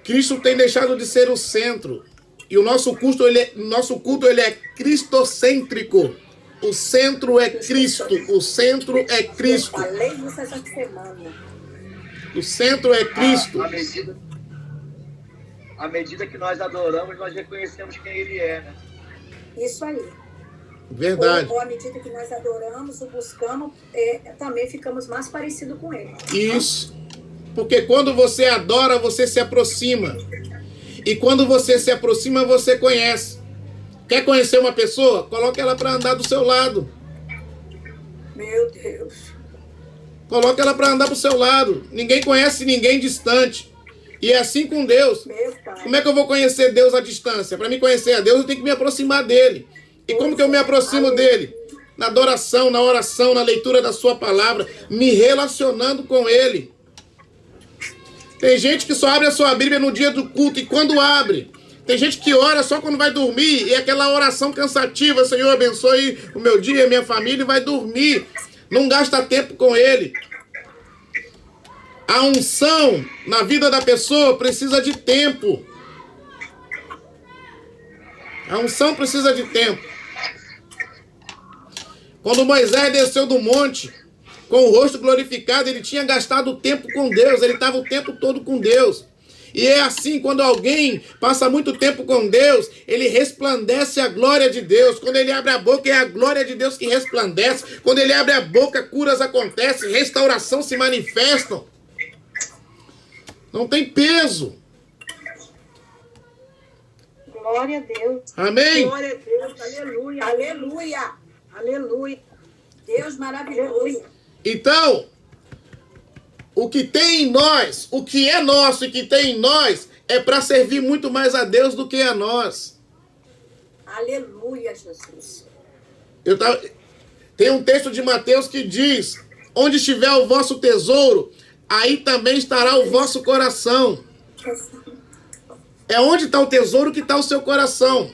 Cristo tem deixado de ser o centro. E o nosso culto, ele é cristocêntrico. O centro é Cristo. O centro é Cristo. Eu falei isso essa semana. O centro é Cristo. À medida que nós adoramos, nós reconhecemos quem Ele é, né? Isso aí. Verdade. Ou à medida que nós adoramos, o buscamos, também ficamos mais parecidos com Ele. Isso. Porque quando você adora, você se aproxima. E quando você se aproxima, você conhece. Quer conhecer uma pessoa? Coloque ela para andar do seu lado. Meu Deus. Coloque ela para andar pro seu lado. Ninguém conhece ninguém distante. E é assim com Deus. Meu Pai. Como é que eu vou conhecer Deus à distância? Para me conhecer a Deus, eu tenho que me aproximar dele. E como que eu me aproximo dele? Na adoração, na oração, na leitura da sua palavra, me relacionando com ele. Tem gente que só abre a sua Bíblia no dia do culto e quando abre. Tem gente que ora só quando vai dormir e é aquela oração cansativa: Senhor, abençoe o meu dia, a minha família, e vai dormir. Não gasta tempo com ele. A unção na vida da pessoa precisa de tempo. A unção precisa de tempo. Quando Moisés desceu do monte, com o rosto glorificado, ele tinha gastado tempo com Deus, ele estava o tempo todo com Deus. E é assim, quando alguém passa muito tempo com Deus, ele resplandece a glória de Deus. Quando ele abre a boca, é a glória de Deus que resplandece. Quando ele abre a boca, curas acontecem, restauração se manifestam. Não tem peso. Glória a Deus. Amém? Glória a Deus, aleluia, aleluia, aleluia. Deus maravilhoso. Então, o que tem em nós, o que é nosso e que tem em nós, é para servir muito mais a Deus do que a nós. Aleluia, Jesus. Tem um texto de Mateus que diz: onde estiver o vosso tesouro, aí também estará o vosso coração. É onde está o tesouro que está o seu coração.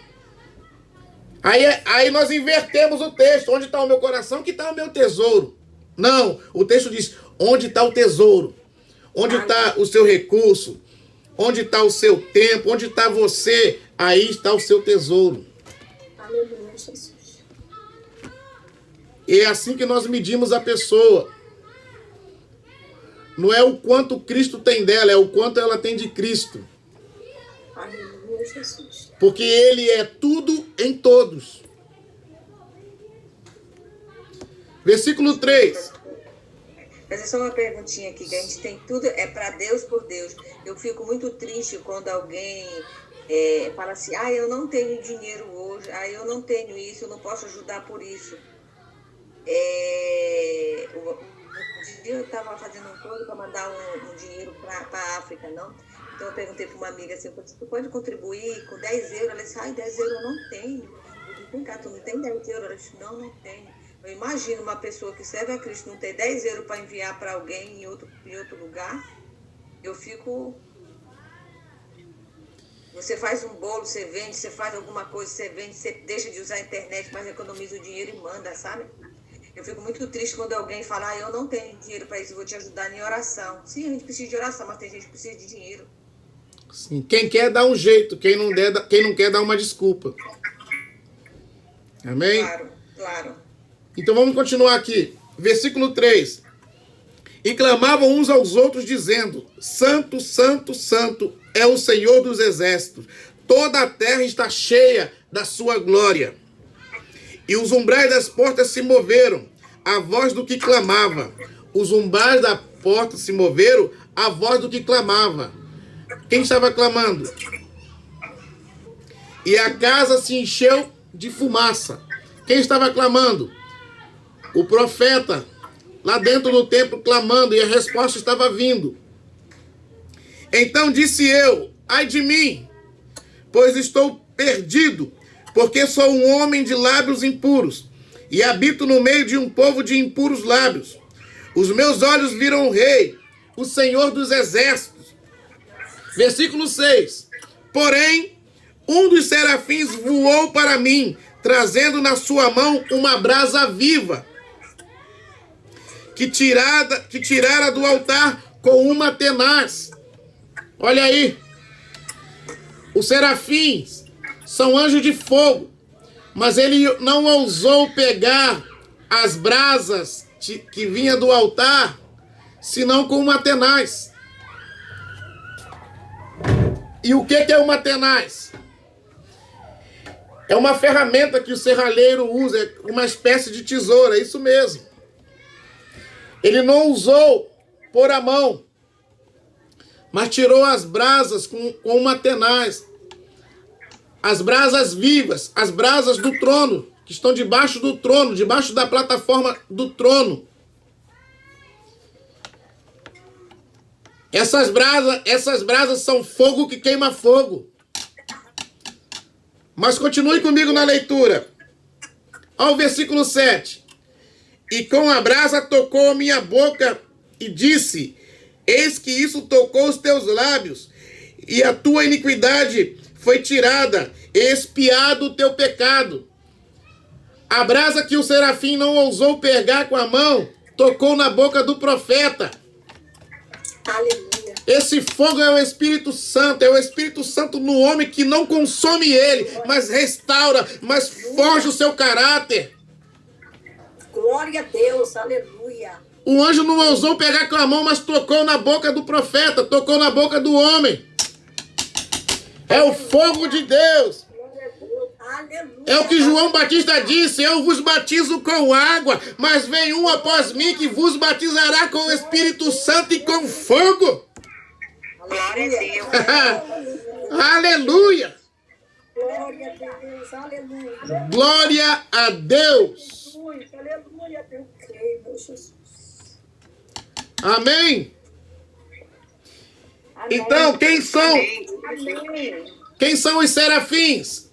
Aí nós invertemos o texto: onde está o meu coração, que está o meu tesouro. Não, o texto diz: onde está o tesouro? Onde está o seu recurso? Onde está o seu tempo? Onde está você? Aí está o seu tesouro. Aleluia, Jesus. E é assim que nós medimos a pessoa. Não é o quanto Cristo tem dela, é o quanto ela tem de Cristo. Aleluia, Jesus. Porque Ele é tudo em todos. Versículo 3. Mas é só uma perguntinha aqui, que a gente tem tudo, é para Deus por Deus. Eu fico muito triste quando alguém fala assim: eu não tenho dinheiro hoje, eu não tenho isso, eu não posso ajudar por isso. Um dia eu estava fazendo um plano para mandar um dinheiro para a África, não? Então eu perguntei para uma amiga assim: tu pode contribuir com 10 euros? Ela disse: 10 euros eu não tenho. Eu disse: vem cá, tu não tem 10 euros? Ela disse: não tenho. Eu imagino uma pessoa que serve a Cristo não ter 10 euros para enviar para alguém em outro lugar. Eu fico... Você faz um bolo, você vende, você faz alguma coisa, você vende, você deixa de usar a internet, mas economiza o dinheiro e manda, sabe? Eu fico muito triste quando alguém fala: eu não tenho dinheiro para isso, eu vou te ajudar em oração. Sim, a gente precisa de oração, mas tem gente que precisa de dinheiro. Sim, quem quer dá um jeito, quem não quer dá uma desculpa. Amém? Claro, claro. Então vamos continuar aqui. Versículo 3. E clamavam uns aos outros, dizendo: Santo, Santo, Santo é o Senhor dos exércitos. Toda a terra está cheia da sua glória. E os umbrais das portas se moveram, a voz do que clamava. Os umbrais da porta se moveram, a voz do que clamava. Quem estava clamando? E a casa se encheu de fumaça. Quem estava clamando? O profeta, lá dentro do templo, clamando, e a resposta estava vindo. Então disse eu: ai de mim, pois estou perdido, porque sou um homem de lábios impuros, e habito no meio de um povo de impuros lábios. Os meus olhos viram o Rei, o Senhor dos exércitos. Versículo 6. Porém, um dos serafins voou para mim, trazendo na sua mão uma brasa viva, que tirara do altar com uma tenaz. Olha aí, os serafins são anjos de fogo, mas ele não ousou pegar as brasas que vinha do altar, senão com uma tenaz. E o que é uma tenaz? É uma ferramenta que o serralheiro usa, é uma espécie de tesoura, é isso mesmo. Ele não usou pôr a mão, mas tirou as brasas com uma tenaz. As brasas vivas, as brasas do trono, que estão debaixo do trono, debaixo da plataforma do trono. Essas brasas são fogo que queima fogo. Mas continue comigo na leitura. Ao versículo 7. E com a brasa tocou a minha boca e disse: eis que isso tocou os teus lábios, e a tua iniquidade foi tirada, e expiado o teu pecado. A brasa que o serafim não ousou pegar com a mão, tocou na boca do profeta. Aleluia. Esse fogo é o Espírito Santo, é o Espírito Santo no homem que não consome ele, mas restaura, mas forja o seu caráter. Glória a Deus, aleluia. O anjo não ousou pegar com a mão, mas tocou na boca do profeta, tocou na boca do homem. É o fogo de Deus. Aleluia. É o que João Batista disse: eu vos batizo com água, mas vem um após mim que vos batizará com o Espírito Santo e com fogo. Glória a Deus. Aleluia. Glória a Deus, aleluia. Glória a Deus. Aleluia, eu creio, meu Jesus. Amém. Então, quem são? Quem são os serafins?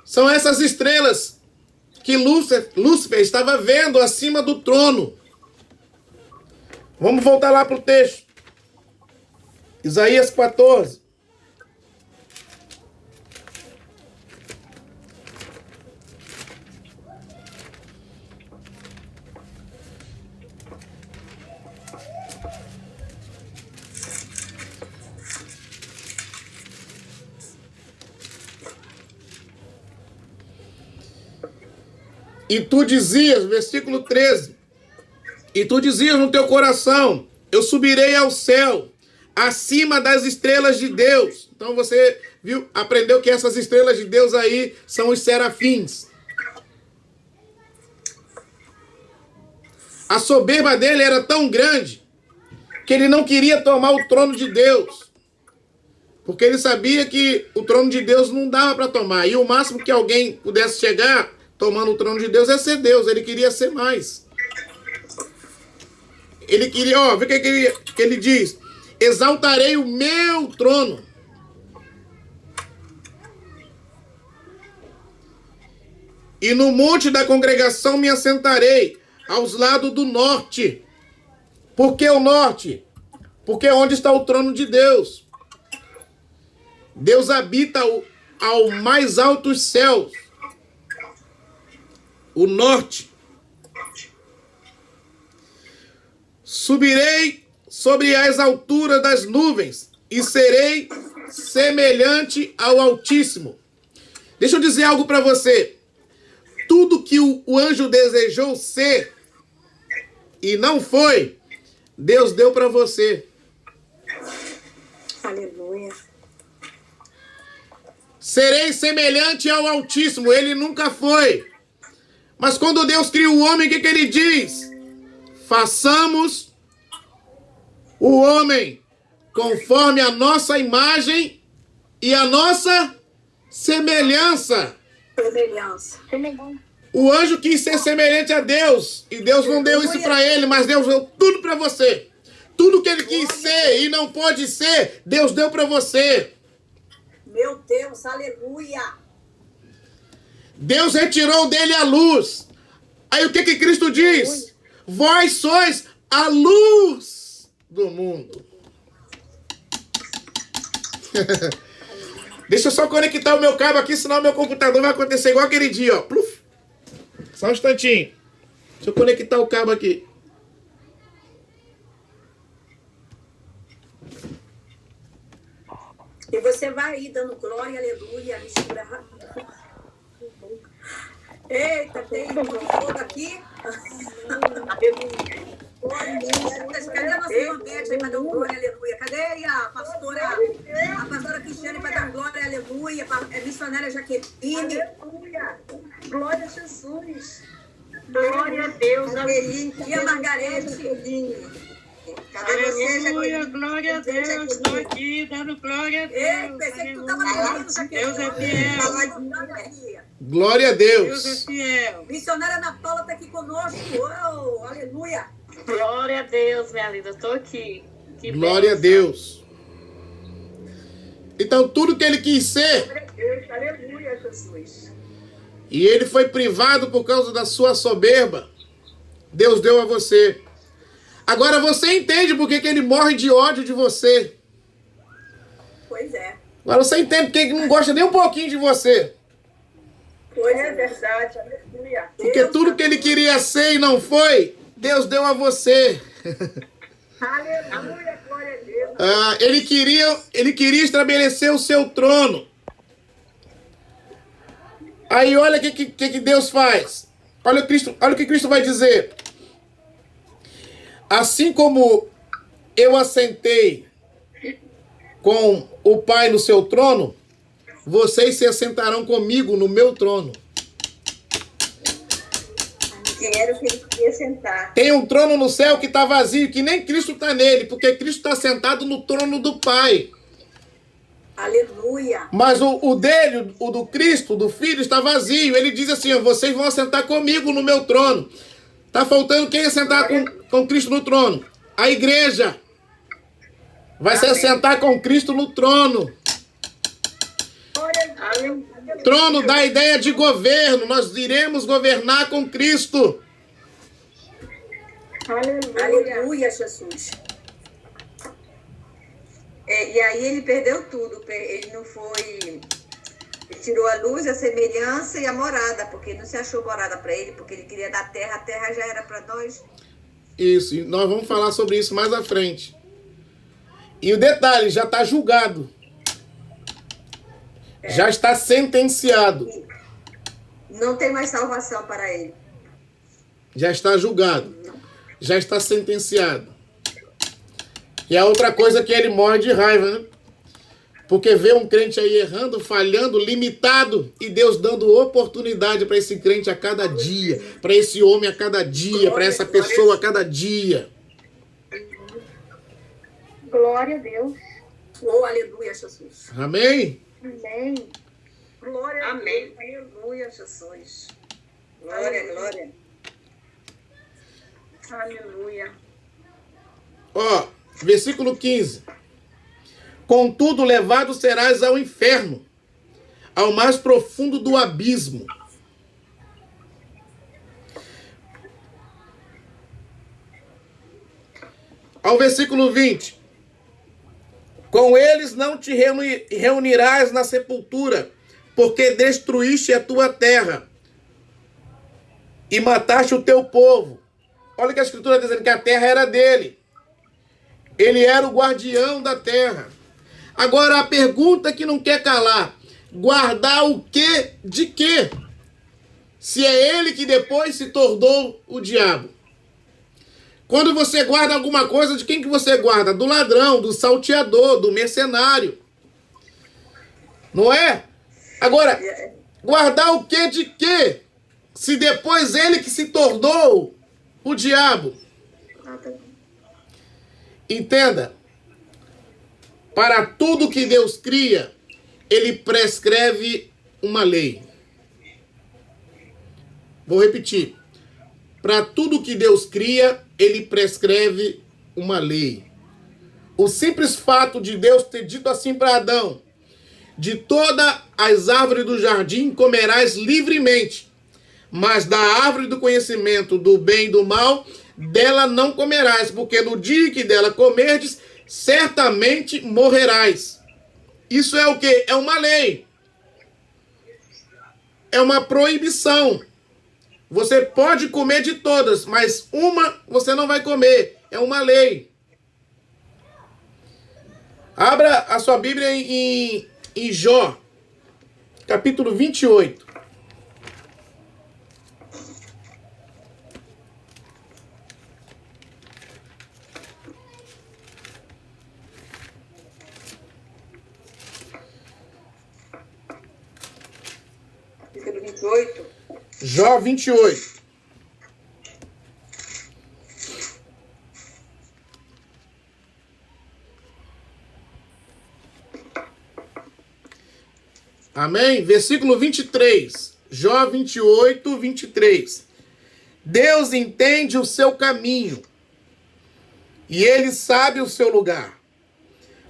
São essas estrelas que Lúcifer estava vendo acima do trono. Vamos voltar lá para o texto. Isaías 14. E tu dizias, versículo 13, e tu dizias no teu coração: eu subirei ao céu, acima das estrelas de Deus. Então você viu, aprendeu que essas estrelas de Deus aí são os serafins. A soberba dele era tão grande que ele não queria tomar o trono de Deus, porque ele sabia que o trono de Deus não dava para tomar, e o máximo que alguém pudesse chegar tomando o trono de Deus é ser Deus. Ele queria ser mais. Ele queria, ó, vê o que ele diz: exaltarei o meu trono. E no monte da congregação me assentarei, aos lados do norte. Por que o norte? Porque é onde está o trono de Deus. Deus habita ao mais altos céus. O norte. Subirei sobre as alturas das nuvens e serei semelhante ao Altíssimo. Deixa eu dizer algo para você. Tudo que o anjo desejou ser e não foi, Deus deu para você. Aleluia. Serei semelhante ao Altíssimo. Ele nunca foi. Mas quando Deus cria o homem, o que ele diz? Façamos o homem conforme a nossa imagem e a nossa semelhança. O anjo quis ser semelhante a Deus, e Deus não deu isso para ele, mas Deus deu tudo para você. Tudo que ele quis ser e não pode ser, Deus deu para você. Meu Deus, aleluia. Deus retirou dele a luz. Aí o que Cristo diz? Vós sois a luz do mundo. Deixa eu só conectar o meu cabo aqui, senão o meu computador vai acontecer igual aquele dia, ó. Pluf. Só um instantinho. Deixa eu conectar o cabo aqui. E você vai aí dando glória, aleluia, mistura. Eita, tem muito fogo aqui. Cadê a nossa irmã Beth aí para dar um glória, aleluia? Cadê aí a pastora Cristiane para dar um glória, aleluia? A missionária Jaqueline. Aleluia. Glória a Jesus. Glória a Deus. E a Margarete. Cadê você, Aleluia, glória a Deus. Estou aqui dando glória a Deus. Ei, pensei que tu estava dormindo, Jaqueline. Deus é fiel. Glória a Deus é Deus. fiel. Missionária Ana Paula está aqui conosco. Oh, aleluia. Glória a Deus, minha linda. Estou aqui. Que Glória a Deus. Então, tudo que ele quis ser, Aleluia, Jesus. e ele foi privado por causa da sua soberba, Deus deu a você. Agora você entende por que ele morre de ódio de você. Pois é. Agora você entende porque ele não gosta nem um pouquinho de você. Pois é verdade. Aleluia. Porque tudo que ele queria ser e não foi, Deus deu a você. Aleluia, glória a Deus. Ele queria estabelecer o seu trono. Aí olha o que Deus faz. Olha o que Cristo vai dizer. Assim como eu assentei com o Pai no seu trono, vocês se assentarão comigo no meu trono. Que era o que ele queria sentar. Tem um trono no céu que está vazio, que nem Cristo está nele, porque Cristo está sentado no trono do Pai. Aleluia. Mas o dele, o do Cristo, do Filho, está vazio. Ele diz assim, ó, vocês vão assentar comigo no meu trono. Está faltando quem assentar com Cristo no trono? A igreja. Vai se assentar com Cristo no trono. Trono dá ideia de governo. Nós iremos governar com Cristo. Aleluia, Jesus. E aí ele perdeu tudo. Ele não foi... Ele tirou a luz, a semelhança e a morada, porque não se achou morada para ele, porque ele queria dar terra, a terra já era para nós. Isso, e nós vamos falar sobre isso mais à frente. E o detalhe, já está julgado. Já está sentenciado. Não tem mais salvação para ele. Já está julgado. Já está sentenciado. E a outra coisa é que ele morre de raiva, né? Porque vê um crente aí errando, falhando, limitado, e Deus dando oportunidade para esse crente a cada dia, para esse homem a cada dia, para essa pessoa a cada dia. Glória a Deus. Oh, aleluia, Jesus. Amém? Amém. Glória a Deus. Aleluia, Jesus. Glória, glória. Aleluia. Ó, versículo 15. Contudo, levado serás ao inferno, ao mais profundo do abismo. Ao versículo 20. Com eles não te reunirás na sepultura, porque destruíste a tua terra e mataste o teu povo. Olha que a Escritura está dizendo que a terra era dele. Ele era o guardião da terra. Agora a pergunta que não quer calar. Guardar o quê de quê? Se é ele que depois se tornou o diabo. Quando você guarda alguma coisa, de quem que você guarda? Do ladrão, do salteador, do mercenário. Não é? Agora, guardar o quê de quê? Se depois ele que se tornou o diabo. Entenda. Para tudo que Deus cria, ele prescreve uma lei. Vou repetir. Para tudo que Deus cria, ele prescreve uma lei. O simples fato de Deus ter dito assim para Adão: de todas as árvores do jardim comerás livremente, mas da árvore do conhecimento do bem e do mal, dela não comerás, porque no dia que dela comerdes, certamente morrerás. Isso é o quê? É uma lei. É uma proibição. Você pode comer de todas, mas uma você não vai comer. É uma lei. Abra a sua Bíblia em Jó, capítulo 28. Capítulo 28. Jó 28. Amém? Versículo 23. Jó 28, 23. Deus entende o seu caminho e ele sabe o seu lugar,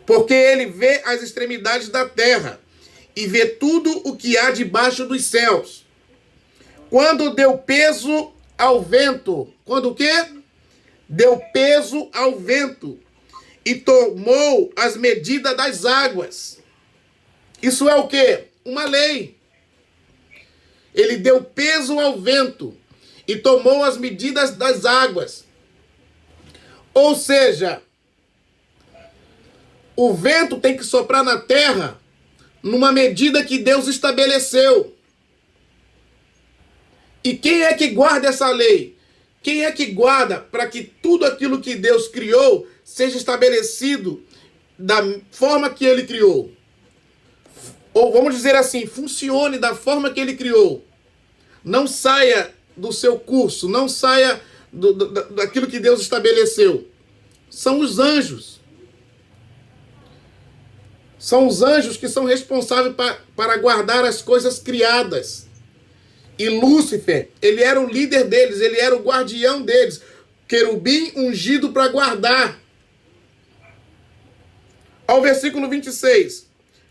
porque ele vê as extremidades da terra e vê tudo o que há debaixo dos céus. Quando deu peso ao vento, quando o quê? Deu peso ao vento e tomou as medidas das águas. Isso é o quê? Uma lei. Ele deu peso ao vento e tomou as medidas das águas. Ou seja, o vento tem que soprar na terra numa medida que Deus estabeleceu. E quem é que guarda essa lei? Quem é que guarda para que tudo aquilo que Deus criou seja estabelecido da forma que ele criou? Ou vamos dizer assim, funcione da forma que ele criou. Não saia do seu curso, não saia daquilo que Deus estabeleceu. São os anjos. São os anjos que são responsáveis para guardar as coisas criadas. E Lúcifer, ele era o líder deles, ele era o guardião deles. Querubim ungido para guardar. Ao versículo 26.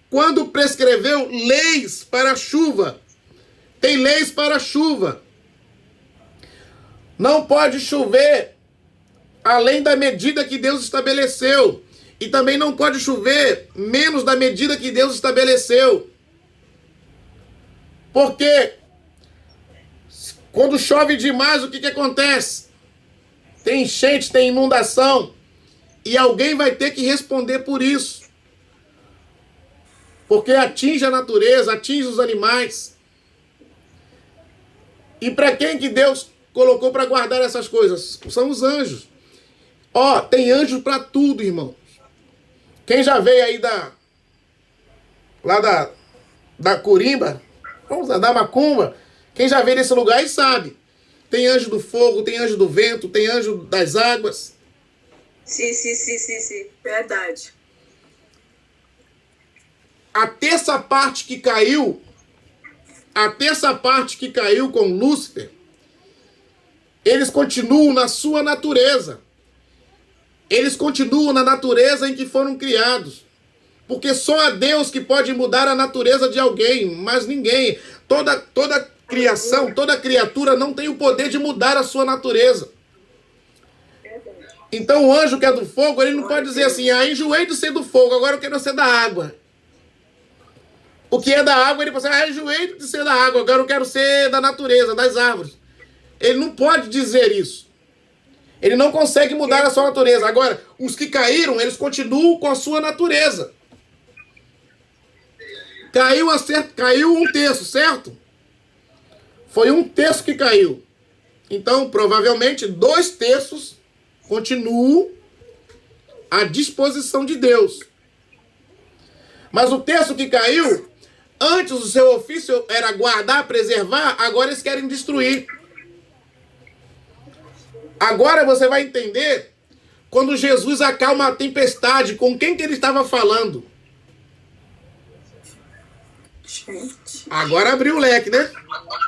Quando prescreveu leis para a chuva. Tem leis para a chuva. Não pode chover além da medida que Deus estabeleceu. E também não pode chover menos da medida que Deus estabeleceu. Porque quando chove demais, o que acontece? Tem enchente, tem inundação. E alguém vai ter que responder por isso. Porque atinge a natureza, atinge os animais. E para quem que Deus colocou para guardar essas coisas? São os anjos. Ó, tem anjos para tudo, irmãos. Quem já veio aí da Corimba, vamos lá, da Macumba, quem já veio nesse lugar aí sabe. Tem anjo do fogo, tem anjo do vento, tem anjo das águas. Sim. Verdade. A terça parte que caiu com Lúcifer, eles continuam na sua natureza. Eles continuam na natureza em que foram criados. Porque só é Deus que pode mudar a natureza de alguém, mas ninguém. Toda criação, toda criatura não tem o poder de mudar a sua natureza. Então o anjo que é do fogo, ele não pode dizer assim, enjoei de ser do fogo, agora eu quero ser da água. O que é da água, ele pode dizer, enjoei de ser da água, agora eu quero ser da natureza, das árvores. Ele não pode dizer isso. Ele não consegue mudar a sua natureza. Agora, os que caíram, eles continuam com a sua natureza. Caiu um terço, certo? Foi um terço que caiu. Então, provavelmente, 2 terços continuam à disposição de Deus. Mas o terço que caiu, antes o seu ofício era guardar, preservar, agora eles querem destruir. Agora você vai entender quando Jesus acalma a tempestade, com quem que ele estava falando. Gente. Agora abriu o leque, né?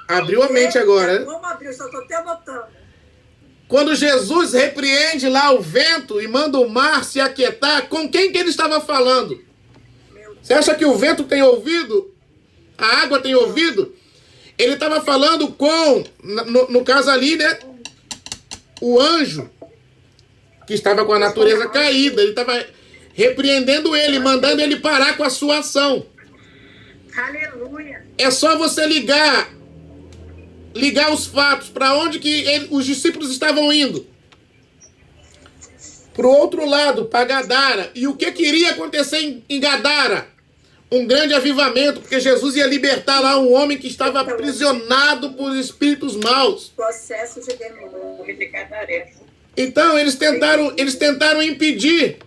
Abriu a mente agora, né? Vamos abrir, só estou até anotando. Quando Jesus repreende lá o vento e manda o mar se aquietar, com quem que ele estava falando? Você acha que o vento tem ouvido? A água tem ouvido? Ele estava falando com, no caso ali, né? O anjo, que estava com a natureza caída. repreendendo ele, mandando ele parar com a sua ação. Aleluia. É só você ligar os fatos para onde que os discípulos estavam indo. Para o outro lado, para Gadara. E o que iria acontecer em Gadara? Um grande avivamento, porque Jesus ia libertar lá um homem que estava aprisionado por espíritos maus. Processo de demônio. Então, eles tentaram impedir.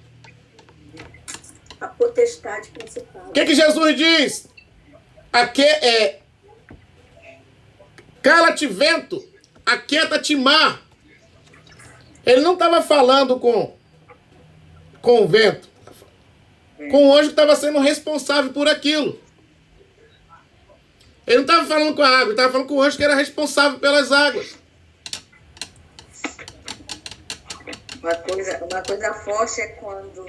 A potestade principal. O que Jesus diz? Cala-te vento, aquieta-te mar. Ele não estava falando com o vento, com o anjo que estava sendo responsável por aquilo. Ele não estava falando com a água, ele estava falando com o anjo que era responsável pelas águas. Uma coisa forte é quando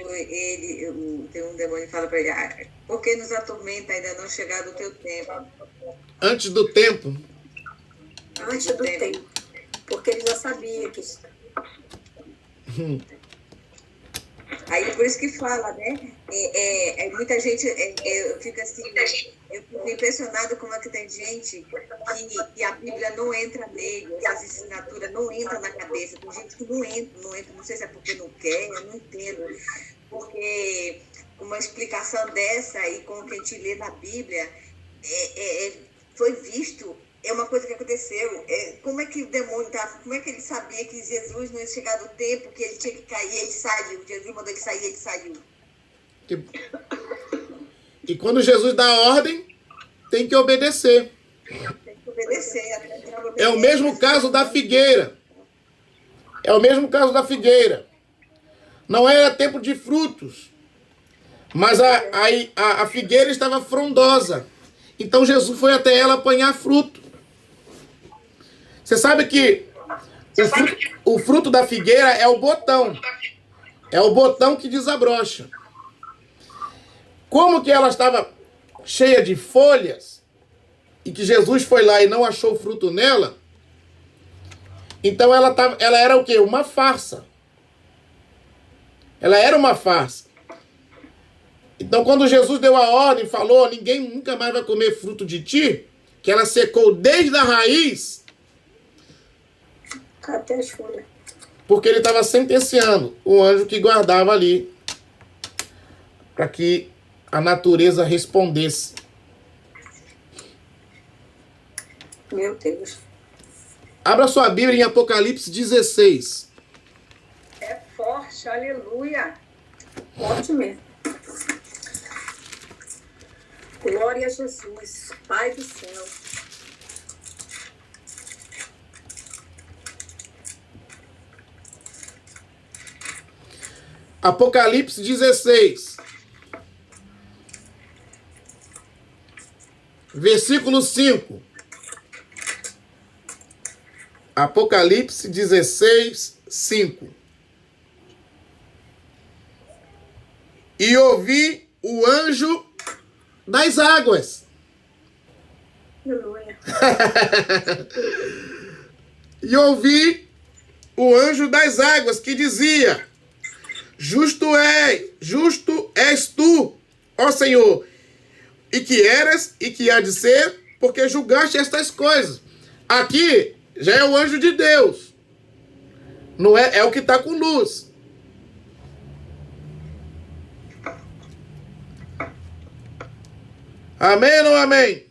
tem um demônio que fala para ele, por que nos atormenta, ainda não chegado o teu tempo? Antes do tempo. Antes do tempo. Porque ele já sabia que isso. Aí por isso que fala, né? Muita gente, eu fico assim, eu fico impressionada como é que tem gente que a Bíblia não entra nele, as assinaturas não entram na cabeça. Tem gente que não entra, não sei se é porque não quer, eu não entendo. Porque uma explicação dessa e com o que a gente lê na Bíblia, foi visto. É uma coisa que aconteceu. Como é que o demônio como é que ele sabia que Jesus não ia chegar do tempo que ele tinha que cair, ele saiu. Jesus mandou ele sair, ele saiu. E quando Jesus dá ordem, tem que obedecer. Tem que obedecer. É o mesmo caso da figueira. Não era tempo de frutos. Mas a figueira estava frondosa. Então Jesus foi até ela apanhar fruto. Você sabe que o fruto da figueira é o botão. É o botão que desabrocha. Como que ela estava cheia de folhas e que Jesus foi lá e não achou fruto nela, então ela era o quê? Uma farsa. Ela era uma farsa. Então quando Jesus deu a ordem, falou, ninguém nunca mais vai comer fruto de ti, que ela secou desde a raiz, até as folhas. Porque ele estava sentenciando o anjo que guardava ali para que a natureza respondesse. Meu Deus. Abra sua Bíblia em Apocalipse 16. É forte, aleluia. Forte mesmo. Glória a Jesus, Pai do céu. Apocalipse 16. Versículo 5. Apocalipse 16, 5. E ouvi o anjo das águas. Aleluia. E ouvi o anjo das águas que dizia: Justo és tu, ó Senhor, e que eras e que há de ser, porque julgaste estas coisas. Aqui já é o anjo de Deus. Não é o que está com luz. Amém ou não amém?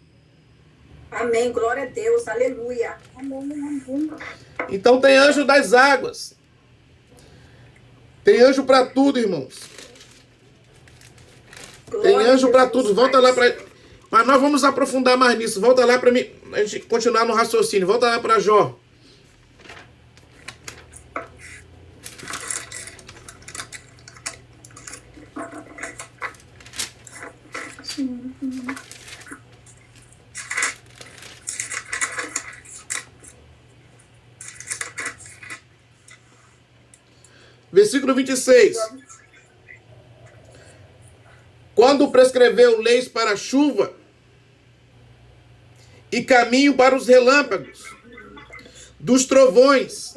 Amém, glória a Deus, aleluia. Amém. Então tem anjo das águas. Tem anjo para tudo, irmãos. Tem anjo para tudo. Volta lá para... Mas nós vamos aprofundar mais nisso. Volta lá para mim. A gente continuar no raciocínio. Volta lá para Jó. Versículo 26. Quando prescreveu leis para a chuva e caminho para os relâmpagos, dos trovões.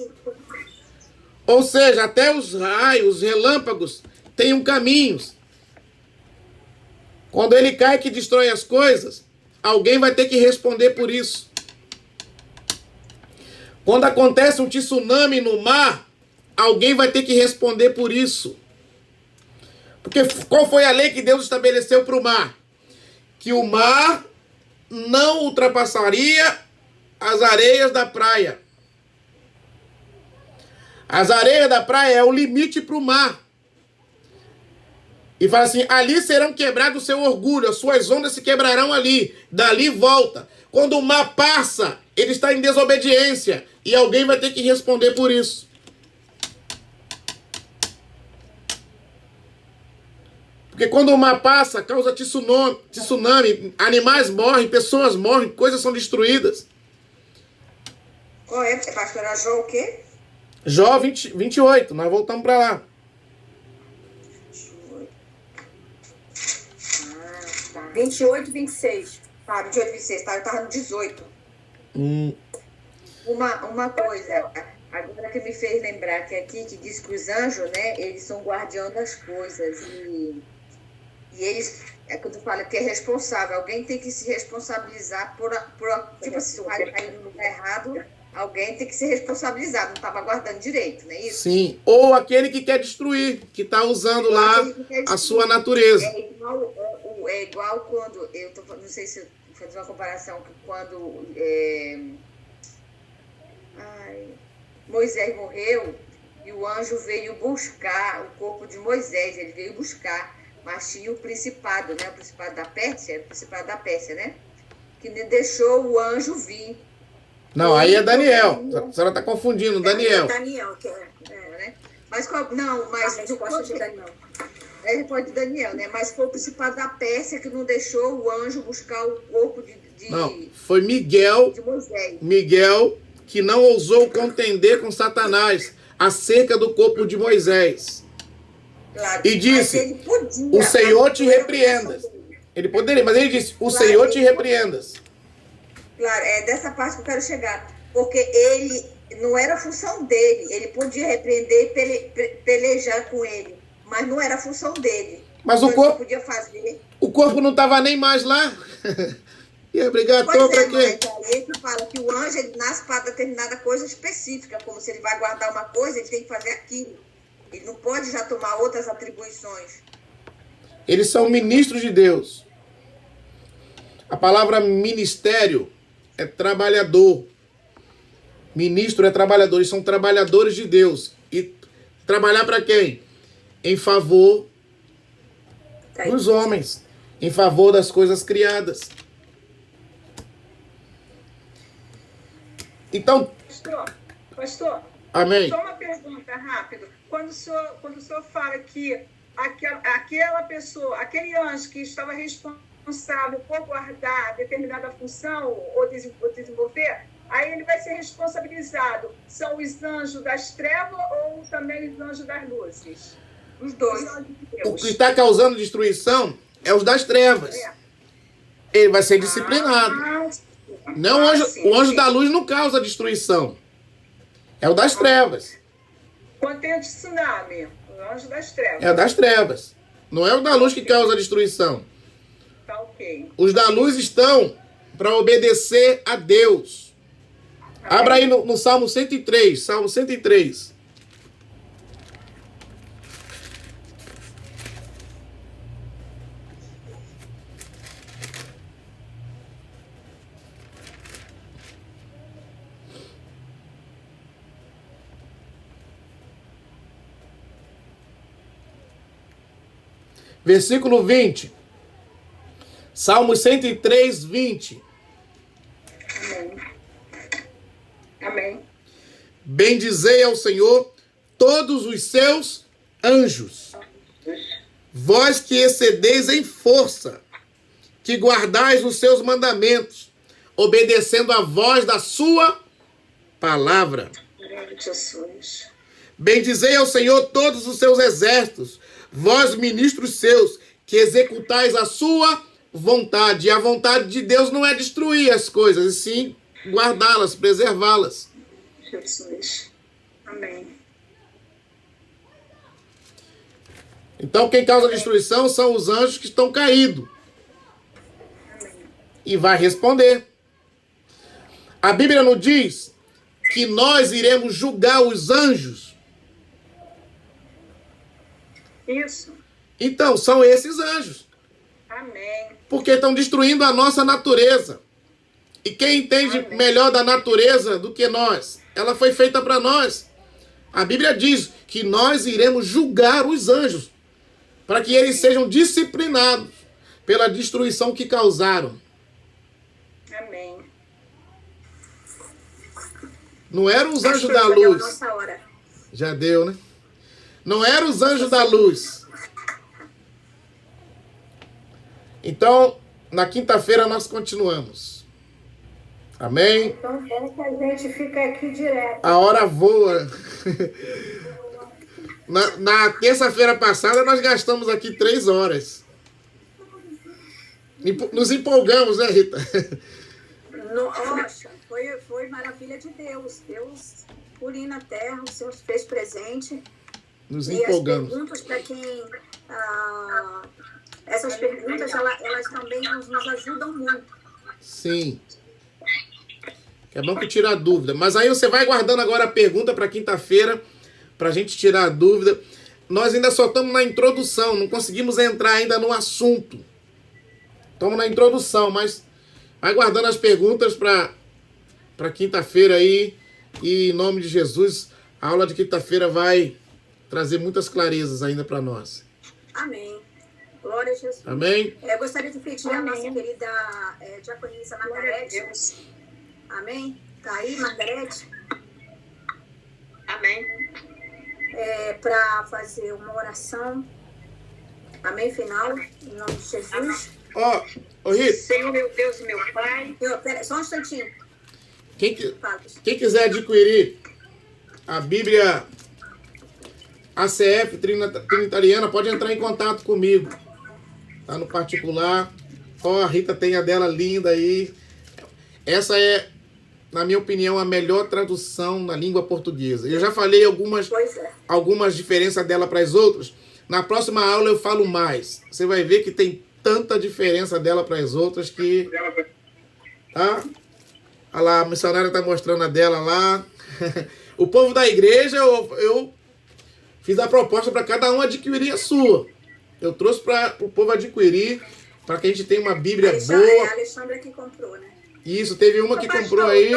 Ou seja, até os raios, os relâmpagos, tem um caminho. Quando ele cai que destrói as coisas, alguém vai ter que responder por isso. Quando acontece um tsunami no mar, alguém vai ter que responder por isso. Porque qual foi a lei que Deus estabeleceu para o mar? Que o mar não ultrapassaria as areias da praia. As areias da praia é o limite para o mar. E fala assim, ali serão quebrados o seu orgulho, as suas ondas se quebrarão ali, dali volta. Quando o mar passa, ele está em desobediência e alguém vai ter que responder por isso. Porque quando o mar passa, causa tsunami, animais morrem, pessoas morrem, coisas são destruídas. Qual é, pastor? Era Jó o quê? Jó 28, nós voltamos para lá. 28, 26. Tá, 28, 26. Tá, eu tava no 18. Uma coisa, agora que me fez lembrar que aqui que diz que os anjos, né, eles são guardião das coisas e eles, é quando fala que é responsável, alguém tem que se responsabilizar por tipo assim, se o raio cair no lugar errado, alguém tem que ser responsabilizado, não estava guardando direito, não é isso? Sim, ou aquele que quer destruir, que está usando lá a sua natureza. É igual quando, não sei se eu vou fazer uma comparação, que quando Moisés morreu e o anjo veio buscar o corpo de Moisés, ele veio buscar, mas tinha o principado, né? O principado da Pérsia, né? Que deixou o anjo vir. Não, aí é Daniel. A senhora está confundindo, Daniel. É Daniel, que né? Mas mas a resposta de Daniel. É a resposta de Daniel, né? Mas foi o principado da Pérsia que não deixou o anjo buscar o corpo Não, foi Miguel. De Moisés. Miguel que não ousou contender com Satanás acerca do corpo de Moisés. Claro, E disse, o Senhor te repreenda. Ele poderia, mas ele disse, o Senhor te repreendas. Claro, é dessa parte que eu quero chegar. Porque ele, não era a função dele. Ele podia repreender e pelejar com ele. Mas não era a função dele. Mas então, o podia fazer. O corpo não estava nem mais lá. Ia brigar à toa pra quê? Mas ele fala que o anjo ele nasce para determinada coisa específica. Como se ele vai guardar uma coisa, ele tem que fazer aquilo. Ele não pode já tomar outras atribuições. Eles são ministros de Deus. A palavra ministério é trabalhador. Ministro é trabalhador. Eles são trabalhadores de Deus. E trabalhar para quem? Em favor dos homens. Em favor das coisas criadas. Então... Pastor, amém. Só uma pergunta rápida. Quando o senhor fala que aquela pessoa, aquele anjo que estava responsável por guardar determinada função ou desenvolver, aí ele vai ser responsabilizado. São os anjos das trevas ou também os anjos das luzes? Os dois. O que está causando destruição é os das trevas. Ele vai ser disciplinado. Não, o anjo da luz não causa destruição. É o das trevas. Quando tem o tsunami, o anjo das trevas. É o das trevas. Não é o da luz que causa destruição. Tá ok. Os da luz estão para obedecer a Deus. Abra aí no Salmo 103. Salmo 103. Versículo 20. Salmo 103, 20. Amém. Amém. Bendizei ao Senhor todos os seus anjos. Vós que excedeis em força, que guardais os seus mandamentos, obedecendo a voz da sua palavra. Jesus. Bendizei ao Senhor todos os seus exércitos, vós ministros seus, que executais a sua vontade. E a vontade de Deus não é destruir as coisas, e sim guardá-las, preservá-las. Jesus. Amém. Então, quem causa destruição são os anjos que estão caídos. E vai responder. A Bíblia não diz que nós iremos julgar os anjos? Isso. Então, são esses anjos. Amém. Porque estão destruindo a nossa natureza. E quem entende melhor da natureza do que nós? Ela foi feita para nós. A Bíblia diz que nós iremos julgar os anjos, para que eles sejam disciplinados pela destruição que causaram. Amém. Não eram os anjos Acho que da já deu a luz. nossa hora. Já deu, né? Não eram os anjos da luz. Então, na quinta-feira nós continuamos. Amém? Então, quero que a gente fique aqui direto. A hora voa. Na terça-feira passada nós gastamos aqui 3 horas. Nos empolgamos, né, Rita? Nossa, foi maravilha de Deus. Deus purinho na terra, o Senhor fez presente. Nos E empolgamos. as perguntas para quem... essas perguntas, elas também nos ajudam muito. Sim. É bom que tira a dúvida. Mas aí você vai guardando agora a pergunta para quinta-feira, para a gente tirar a dúvida. Nós ainda só estamos na introdução, não conseguimos entrar ainda no assunto. Estamos na introdução, mas vai guardando as perguntas para quinta-feira aí. E em nome de Jesus, a aula de quinta-feira vai trazer muitas clarezas ainda para nós. Amém. Glória a Jesus. Amém? Eu gostaria de pedir a nossa querida diaconisa Margarete. Amém? Tá aí, Margarete? Amém. Para fazer uma oração. Amém? Final. Em nome de Jesus. Ô Rita. Senhor, meu Deus e meu Pai. Pera, só um instantinho. Quem quiser adquirir a Bíblia ACF Trinitariana, pode entrar em contato comigo. Tá no particular. A Rita tem a dela linda aí. Essa é, na minha opinião, a melhor tradução na língua portuguesa. Eu já falei algumas diferenças dela para as outras. Na próxima aula eu falo mais. Você vai ver que tem tanta diferença dela para as outras que... Tá? Olha lá, a missionária está mostrando a dela lá. O povo da igreja, eu fiz a proposta para cada um adquirir a sua. Eu trouxe para o povo adquirir, para que a gente tenha uma Bíblia boa. É a Alexandra que comprou, né? Isso, teve uma que comprou aí.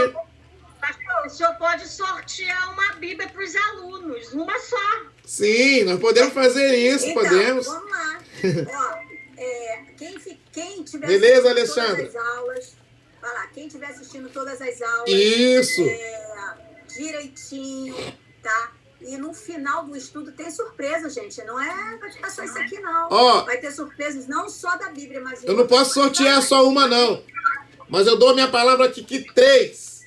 Pastor, o senhor pode sortear uma Bíblia para os alunos, uma só. Sim, nós podemos fazer isso, então, podemos. Vamos lá. Quem tiver Beleza, assistindo Alexandra? todas as aulas, vai lá, quem estiver assistindo todas as aulas, Isso. Direitinho, tá? E no final do estudo tem surpresa, gente. Não é pra te passar isso aqui, não. Vai ter surpresas não só da Bíblia, mas... Eu não posso sortear só uma, não. Mas eu dou minha palavra aqui que 3.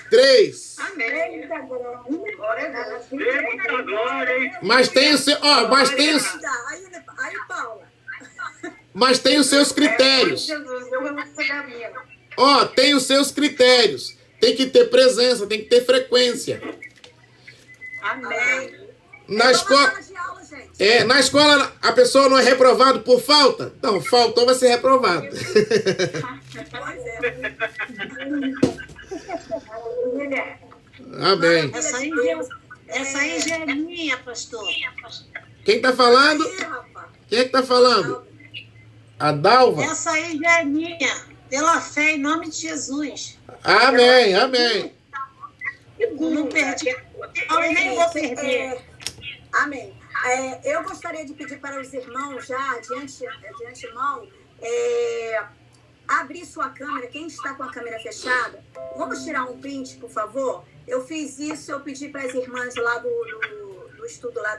3. Amém. Mas tem o seu... mas tem os... Aí, Paula. Mas tem os seus critérios. Tem os seus critérios. Tem que ter presença, tem que ter frequência. Amém. Na escola... na escola a pessoa não é reprovado por falta? Então, faltou, vai ser reprovado. Amém. Essa aí já é minha, pastor. Quem tá falando? Quem é que tá falando? A Dalva? Essa aí já é minha. Pela fé, em nome de Jesus. Amém, amém. Não perdi. Eu nem vou perder. Amém. Eu gostaria de pedir para os irmãos já, de antemão, abrir sua câmera. Quem está com a câmera fechada, vamos tirar um print, por favor? Eu fiz isso, eu pedi para as irmãs lá do estudo lá